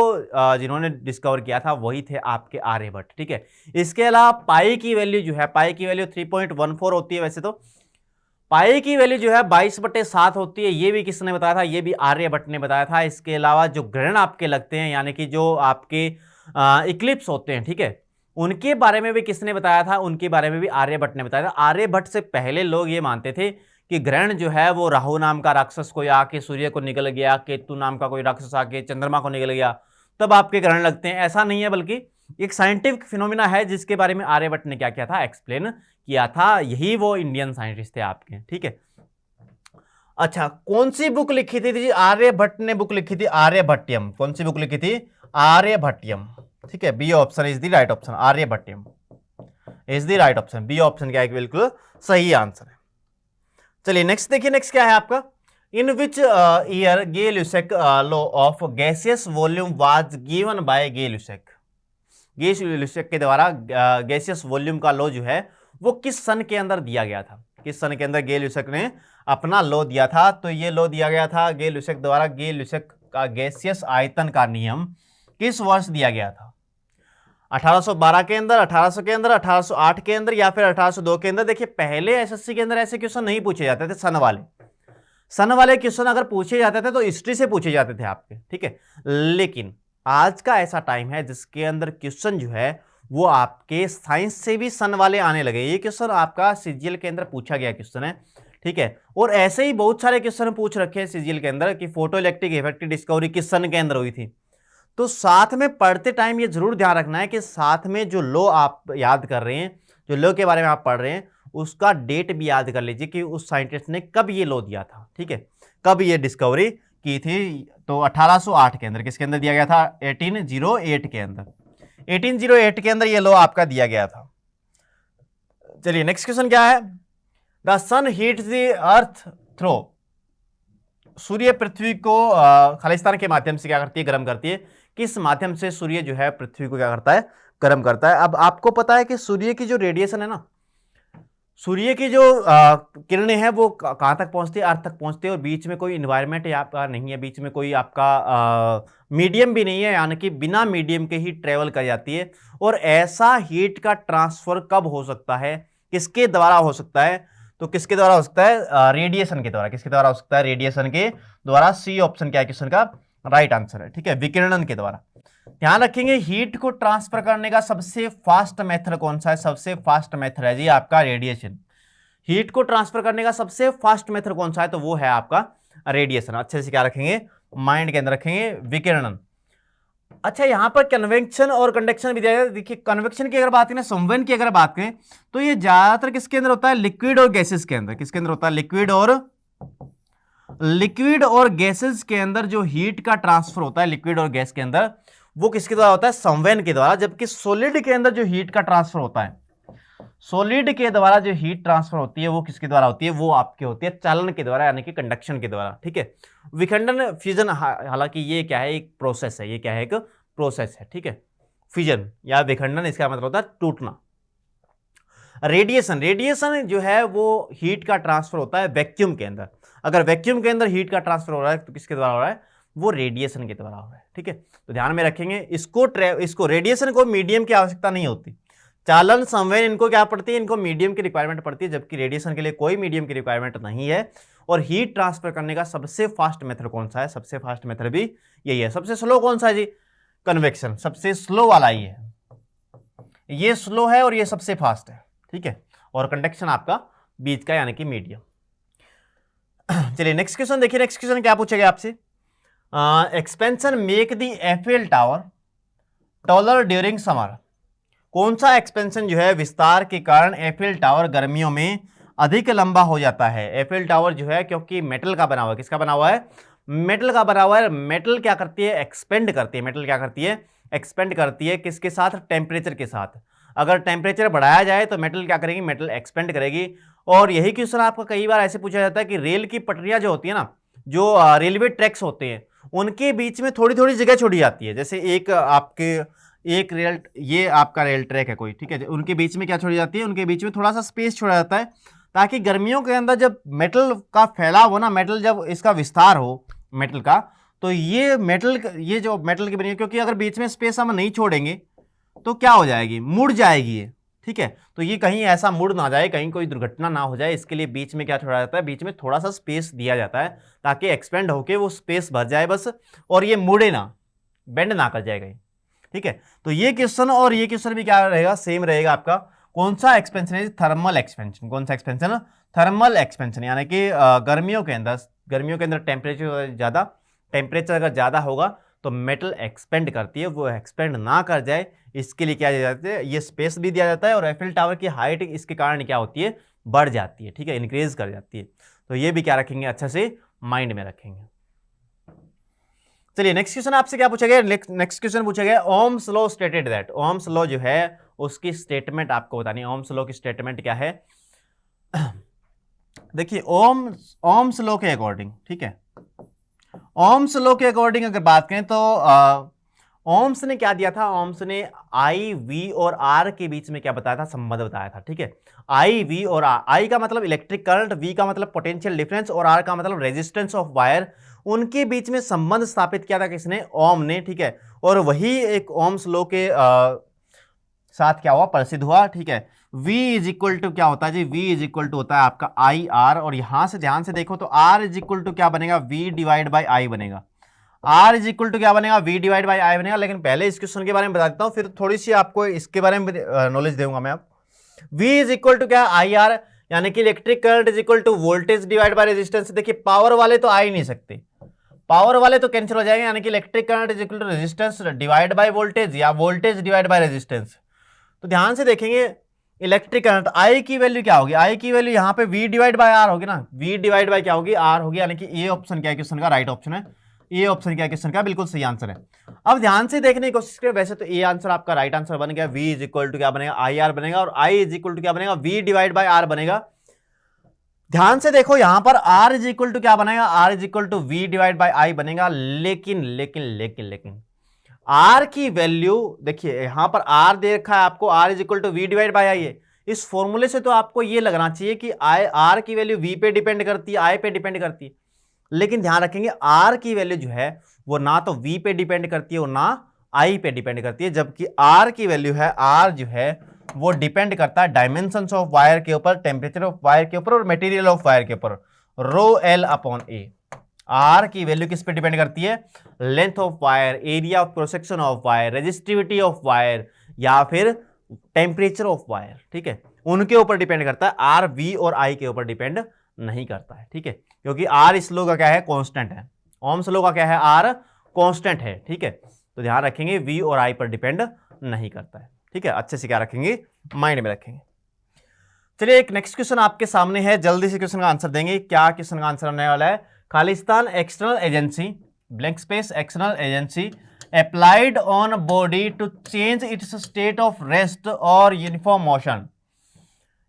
Speaker 1: जिन्होंने डिस्कवर किया था वही थे आपके आर्यभट्ट, ठीक है। इसके अलावा पाई की वैल्यू जो है, पाई की वैल्यू 3.14 होती है। वैसे तो पाई की वैल्यू जो है 22/7 होती है, ये भी किसने बताया था, ये भी आर्यभट्ट ने बताया था। इसके अलावा जो ग्रहण आपके लगते हैं, यानी कि जो आपके इक्लिप्स होते हैं, ठीक है, उनके बारे में भी किसने बताया था, उनके बारे में भी आर्यभट्ट ने बताया था। आर्यभट्ट से पहले लोग ये मानते थे कि ग्रहण जो है वो राहु नाम का राक्षस कोई आके सूर्य को निकल गया, केतु नाम का कोई राक्षस आके चंद्रमा को निकल गया, तब आपके ग्रहण लगते हैं। ऐसा नहीं है, बल्कि एक साइंटिफिक फिनोमिना है जिसके बारे में आर्यभट्ट ने क्या किया था, एक्सप्लेन किया था। यही वो इंडियन साइंटिस्ट थे आपके, ठीक है। अच्छा, कौन सी बुक लिखी थी जी, आर्यभट्ट ने बुक लिखी थी आर्यभट्टियम। कौन सी बुक लिखी थी, आर्यभट्टियम, ठीक है। B option is the right option, Aryabhatiyam is the right option. B option क्या है, बिल्कुल सही आंसर है। चलिए नेक्स्ट देखिए, नेक्स्ट क्या है आपका, in which year Gay Lussac law of gaseous volume was given by Gay Lussac. Gay Lussac के द्वारा गैसियस वॉल्यूम का लॉ जो है वो किस सन के अंदर दिया गया था, किस सन के अंदर गे ल्यूसेक ने अपना लॉ दिया था। तो ये लॉ दिया गया था गे ल्यूसेक द्वारा। गे ल्यूसेक का गैसियस आयतन का नियम किस वर्ष दिया गया था, 1812 के अंदर, 1800 के अंदर, 1808 के अंदर, या फिर 1802 के अंदर। देखिए पहले एसएससी के अंदर ऐसे क्वेश्चन नहीं पूछे जाते थे, सन वाले क्वेश्चन अगर पूछे जाते थे तो हिस्ट्री से पूछे जाते थे आपके, ठीक है। लेकिन आज का ऐसा टाइम है जिसके अंदर क्वेश्चन जो है वो आपके साइंस से भी सन वाले आने लगे। ये क्वेश्चन आपका सीजीएल के अंदर पूछा गया क्वेश्चन है, ठीक है। और ऐसे ही बहुत सारे क्वेश्चन पूछ रखे हैं सीजीएल के अंदर कि फोटो इलेक्ट्रिक इफेक्ट की डिस्कवरी किस सन के अंदर हुई थी। तो साथ में पढ़ते टाइम ये जरूर ध्यान रखना है कि साथ में जो लॉ आप याद कर रहे हैं, जो लॉ के बारे में आप पढ़ रहे हैं, उसका डेट भी याद कर लीजिए कि उस साइंटिस्ट ने कब ये लॉ दिया था, ठीक है, कब ये डिस्कवरी की थी। तो 1808 के अंदर, किसके अंदर दिया गया था, 1808 के अंदर, 1808 के अंदर ये लॉ आपका दिया गया था। चलिए नेक्स्ट क्वेश्चन क्या है, the sun heats the earth through. सूर्य पृथ्वी को खालिस्तान के माध्यम से क्या करती है, गर्म करती है। किस माध्यम से सूर्य जो है पृथ्वी को क्या करता है, गर्म करता है। अब आपको पता है कि सूर्य की जो रेडिएशन है ना, सूर्य की जो किरणें हैं वो कहाँ तक पहुँचती है, अर्थ तक पहुँचती है। और बीच में कोई इन्वायरमेंट आपका नहीं है, बीच में कोई आपका मीडियम भी नहीं है, यानी कि बिना मीडियम के ही ट्रेवल कर जाती है। और ऐसा हीट का ट्रांसफर कब हो सकता है, किसके द्वारा हो सकता है, तो किसके द्वारा हो सकता है, रेडिएशन के द्वारा। किसके द्वारा हो सकता है, रेडिएशन के द्वारा। सी ऑप्शन क्या है क्वेश्चन का राइट आंसर है, ठीक है, विकिरणन के द्वारा। ध्यान रखेंगे हीट को ट्रांसफर करने का सबसे फास्ट मेथड कौन सा है, सबसे फास्ट मेथड है जी आपका रेडिएशन। हीट को ट्रांसफर करने का सबसे फास्ट मेथड कौन सा है, तो वो है आपका रेडिएशन। अच्छे से क्या रखेंगे, माइंड के अंदर रखेंगे, विकिरणन। अच्छा, यहां पर कन्वेक्शन और कंडक्शन भी दिया गया। देखिए कन्वेक्शन की अगर बात करें, संवहन की अगर बात करें, तो ये ज्यादातर किसके अंदर होता है, लिक्विड और गैसेस के अंदर। किसके अंदर होता है, लिक्विड और गैसेस के अंदर जो हीट का ट्रांसफर होता है, लिक्विड और गैस के अंदर, वो किसके द्वारा होता है, संवहन के द्वारा। जबकि सॉलिड के अंदर जो हीट का ट्रांसफर होता है, सॉलिड के द्वारा जो हीट ट्रांसफर होती है वो किसके द्वारा होती है, वो आपके होती है चालन के द्वारा, यानी कि कंडक्शन के द्वारा, ठीक है। विखंडन फ्यूजन, हालांकि ये क्या है, एक प्रोसेस है, ये क्या है, एक प्रोसेस है, ठीक है। फिजन या विखंडन, इसका मतलब होता है टूटना। रेडिएशन, रेडिएशन जो है वो हीट का ट्रांसफर होता है वैक्यूम के अंदर। अगर वैक्यूम के अंदर हीट का ट्रांसफर हो रहा है तो किसके द्वारा हो रहा है, वो रेडिएशन के द्वारा हो रहा है, ठीक है। तो ध्यान में रखेंगे इसको रेडिएशन को मीडियम की आवश्यकता नहीं होती, चालन संवेदन इनको क्या पड़ती है, इनको मीडियम की रिक्वायरमेंट पड़ती है, जबकि रेडिएशन के लिए कोई मीडियम की रिक्वायरमेंट नहीं है। और हीट ट्रांसफर करने का सबसे फास्ट मेथड कौन सा है, सबसे फास्ट मेथड भी यही है। सबसे स्लो कौन सा है जी, कन्वेक्शन, सबसे स्लो वाला ही है, ये स्लो है और ये सबसे फास्ट है, ठीक है। और कंडक्शन आपका बीच का यानी कि मीडियम। चलिए नेक्स्ट क्वेश्चन देखिए, नेक्स्ट क्वेश्चन क्या पूछेगा आपसे, expansion make the FL tower taller during summer. कौन सा एक्सपेंशन जो है विस्तार के कारण एफएल टावर गर्मियों में अधिक लंबा हो जाता है। एफएल टावर जो है क्योंकि मेटल का बना हुआ है, किसका बना हुआ है, मेटल का बना हुआ है। मेटल क्या करती है, एक्सपेंड करती है। मेटल क्या करती है, एक्सपेंड करती है, किसके साथ, टेम्परेचर के साथ। अगर टेम्परेचर बढ़ाया जाए तो मेटल क्या करेगी, मेटल एक्सपेंड करेगी। और यही क्वेश्चन आपका कई बार ऐसे पूछा जाता है कि रेल की पटरियां जो होती है ना, जो रेलवे ट्रैक्स होते हैं, उनके बीच में थोड़ी थोड़ी जगह छोड़ी जाती है। जैसे एक रेल, ये आपका रेल ट्रैक है कोई, ठीक है, उनके बीच में क्या छोड़ी जाती है, उनके बीच में थोड़ा सा स्पेस छोड़ा जाता है, ताकि गर्मियों के अंदर जब मेटल का फैलाव हो ना, मेटल जब इसका विस्तार हो मेटल का, तो ये जो मेटल की बनी है, क्योंकि अगर बीच में स्पेस हम नहीं छोड़ेंगे तो क्या हो जाएगी, मुड़ जाएगी ये, ठीक है। तो ये कहीं ऐसा मुड़ ना जाए, कहीं कोई दुर्घटना ना हो जाए, इसके लिए बीच में क्या छोड़ा जाता है, बीच में थोड़ा सा स्पेस दिया जाता है, ताकि एक्सपेंड होके वो स्पेस भर जाए बस, और ये मुड़े ना, बेंड ना कर जाएगा, ठीक है। तो ये क्वेश्चन और ये क्वेश्चन भी क्या रहेगा, सेम रहेगा आपका। कौन सा एक्सपेंशन है, थर्मल एक्सपेंशन। कौन सा एक्सपेंशन, थर्मल एक्सपेंशन, यानी कि गर्मियों के अंदर टेम्परेचर अगर ज़्यादा होगा तो मेटल एक्सपेंड करती है, वो एक्सपेंड ना कर जाए इसके लिए क्या दिया जाता है, ये स्पेस भी दिया जाता है। और एफएल टावर की हाइट इसके कारण क्या होती है, बढ़ जाती है, ठीक है, इंक्रीज कर जाती है। तो ये भी क्या रखेंगे, अच्छे से माइंड में रखेंगे। चलिए नेक्स्ट क्वेश्चन आपसे क्या पूछा गया, नेक्स्ट क्वेश्चन पूछा गया, Ohm's law stated that. Ohm's law जो है उसकी स्टेटमेंट आपको बतानी है। ओम्स लॉ की स्टेटमेंट क्या है, देखिए ओम्स लॉ के अकॉर्डिंग, ठीक है, ओम्स लॉ के अकॉर्डिंग अगर बात करें तो ओम्स ने क्या दिया था, ओम्स ने आई, वी और आर के बीच में क्या बताया था, संबंध बताया था, ठीक है। आई, वी और आर, आई का मतलब इलेक्ट्रिक करंट, वी का मतलब पोटेंशियल डिफरेंस और आर का मतलब रेजिस्टेंस ऑफ वायर, उनके बीच में संबंध स्थापित किया था किसने, ओम ने, ठीक है। और वही एक ओम्स लॉ के साथ क्या हुआ, प्रसिद्ध हुआ, ठीक है। V इज इक्वल टू क्या होता है जी, V इज इक्वल टू होता है आपका आई आर, और यहां से ध्यान से देखो तो R इज इक्वल टू क्या बनेगा, V डिवाइड बाई आई बनेगा। R इज इक्वल टू क्या बनेगा, V डिवाइड बाई आई बनेगा। लेकिन पहले इस क्वेश्चन के बारे में बता देता हूं, फिर थोड़ी सी आपको इसके बारे में नॉलेज दूंगा मैं। आप V इज इक्वल टू क्या, आई आर, यानी कि electric current is equal to voltage divide by resistance. देखिए पावर वाले तो आ ही नहीं सकते, पावर वाले तो कैंसिल हो जाएंगे, यानी कि electric current is equal to resistance divide by voltage या वोल्टेज डिवाइड बाई रेजिस्टेंस। तो ध्यान से देखेंगे इलेक्ट्रिक करंट आई की वैल्यू क्या होगी, आई की वैल्यू यहाँ पे V डिवाइड बाय आर होगी ना, V डिवाइड बाय क्या होगी, आर होगी, यानी कि ये ऑप्शन क्या है क्वेश्चन का, राइट ऑप्शन है। ये ऑप्शन क्या है क्वेश्चन का, बिल्कुल सही आंसर है। अब ध्यान से देखने की कोशिश करें, वैसे तो ये आंसर आपका राइट आंसर बन गया, V इज इक्वल टू क्या बनेगा, आई आर बनेगा, और I इज इक्वल टू क्या बनेगा, V डिवाइड बाय आर बनेगा। ध्यान से देखो यहां पर R इज इक्वल टू क्या बनेगा, R is equal to V divide by I बनेगा। लेकिन R की वैल्यू देखिए, यहां पर R दे रखा है आपको, R is equal to V divide by I है। इस फॉर्मूले से तो आपको ये लगना चाहिए कि R की वैल्यू V पे डिपेंड करती है, I पे डिपेंड करती है। लेकिन ध्यान रखेंगे R की वैल्यू जो है वो ना तो V पे डिपेंड करती है और ना I पे डिपेंड करती है, जबकि R की वैल्यू है, R जो है वो डिपेंड करता है डायमेंशंस ऑफ वायर के ऊपर, टेम्परेचर ऑफ वायर के ऊपर और मटेरियल ऑफ वायर के ऊपर, रो L अपॉन A। R की वैल्यू किस पे डिपेंड करती है, length of wire, area of cross section of wire, resistivity of wire या फिर टेम्परेचर ऑफ वायर, ठीक है, उनके ऊपर डिपेंड करता है। R V और I के ऊपर डिपेंड नहीं करता है, ठीक है, क्योंकि R इस लो का क्या है, कांस्टेंट है। ओम्स लो का क्या है, R कांस्टेंट है, ठीक है। तो ध्यान रखेंगे V और I पर डिपेंड नहीं करता है, ठीक है, अच्छे से क्या रखेंगे, माइंड में रखेंगे। चलिए एक नेक्स्ट क्वेश्चन आपके सामने है, जल्दी से क्वेश्चन का आंसर देंगे। क्या क्वेश्चन का आंसर आने वाला है, खालिस्तान external agency, blank space, external agency applied on body to change its state of rest और यूनिफॉर्म मोशन।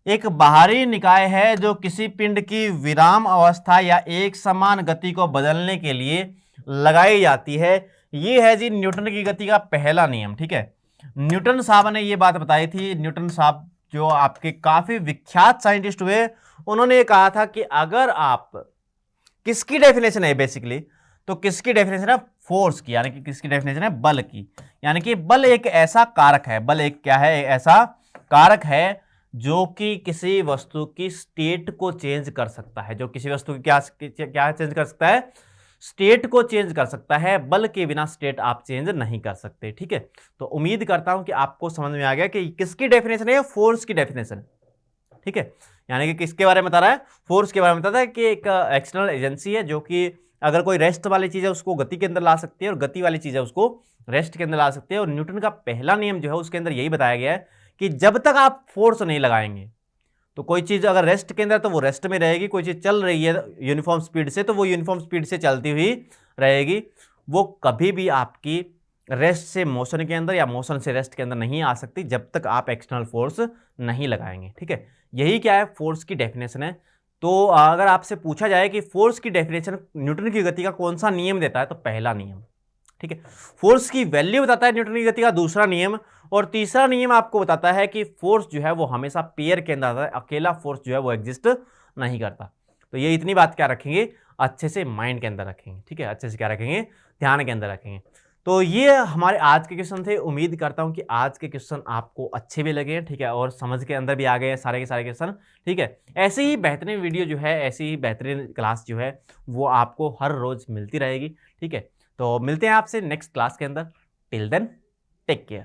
Speaker 1: एक बाहरी निकाय है जो किसी पिंड की विराम अवस्था या एक समान गति को बदलने के लिए लगाई जाती है। ये है जी न्यूटन की गति का पहला नियम। ठीक है, न्यूटन साहब ने ये बात बताई थी। न्यूटन साहब जो आपके काफी विख्यात साइंटिस्ट हुए, उन्होंने कहा था कि अगर आप, किसकी डेफिनेशन है बेसिकली, तो किसकी डेफिनेशन है, फोर्स की, यानी कि किसकी डेफिनेशन है, बल की। यानी कि बल एक ऐसा कारक है, बल एक क्या है, ऐसा कारक है जो कि किसी वस्तु की स्टेट को चेंज कर सकता है, जो किसी वस्तु की क्या चेंज कर सकता है, स्टेट को चेंज कर सकता है। बल के बिना स्टेट आप चेंज नहीं कर सकते। ठीक है, तो उम्मीद करता हूं कि आपको समझ में आ गया कि किसकी डेफिनेशन है, फोर्स की डेफिनेशन। ठीक है, यानी कि किसके बारे में बता रहा है, फोर्स के बारे में बताता है कि एक एक्सटर्नल एजेंसी है जो कि अगर कोई रेस्ट वाली चीज है उसको गति के अंदर ला सकती है और गति वाली चीज है उसको रेस्ट के अंदर ला सकती है। और न्यूटन का पहला नियम जो है उसके अंदर यही बताया गया है कि जब तक आप फोर्स नहीं लगाएंगे, तो कोई चीज अगर रेस्ट के अंदर तो वो रेस्ट में रहेगी, कोई चीज चल रही है यूनिफॉर्म स्पीड से तो वो यूनिफॉर्म स्पीड से चलती हुई रहेगी, वो कभी भी आपकी रेस्ट से मोशन के अंदर या मोशन से रेस्ट के अंदर नहीं आ सकती जब तक आप एक्सटर्नल फोर्स नहीं लगाएंगे। ठीक है, यही क्या है, फोर्स की डेफिनेशन है। तो अगर आपसे पूछा जाए कि फोर्स की डेफिनेशन न्यूटन की गति का कौन सा नियम देता है, तो पहला नियम। ठीक है, फोर्स की वैल्यू बताता है न्यूटन की गति का दूसरा नियम, और तीसरा नियम आपको बताता है कि फोर्स जो है वो हमेशा पेयर के अंदर आता है, अकेला फोर्स जो है वो एग्जिस्ट नहीं करता। तो ये इतनी बात क्या रखेंगे, अच्छे से माइंड के अंदर रखेंगे। ठीक है, अच्छे से क्या रखेंगे, ध्यान के अंदर रखेंगे। तो ये हमारे आज के क्वेश्चन थे। उम्मीद करता हूं कि आज के क्वेश्चन आपको अच्छे भी लगे। ठीक है, और समझ के अंदर भी आ गए सारे के सारे क्वेश्चन। ठीक है, ऐसे ही बेहतरीन वीडियो जो है, ऐसी ही बेहतरीन क्लास जो है वो आपको हर रोज मिलती रहेगी। ठीक है, तो मिलते हैं आपसे नेक्स्ट क्लास के अंदर। Till then take care.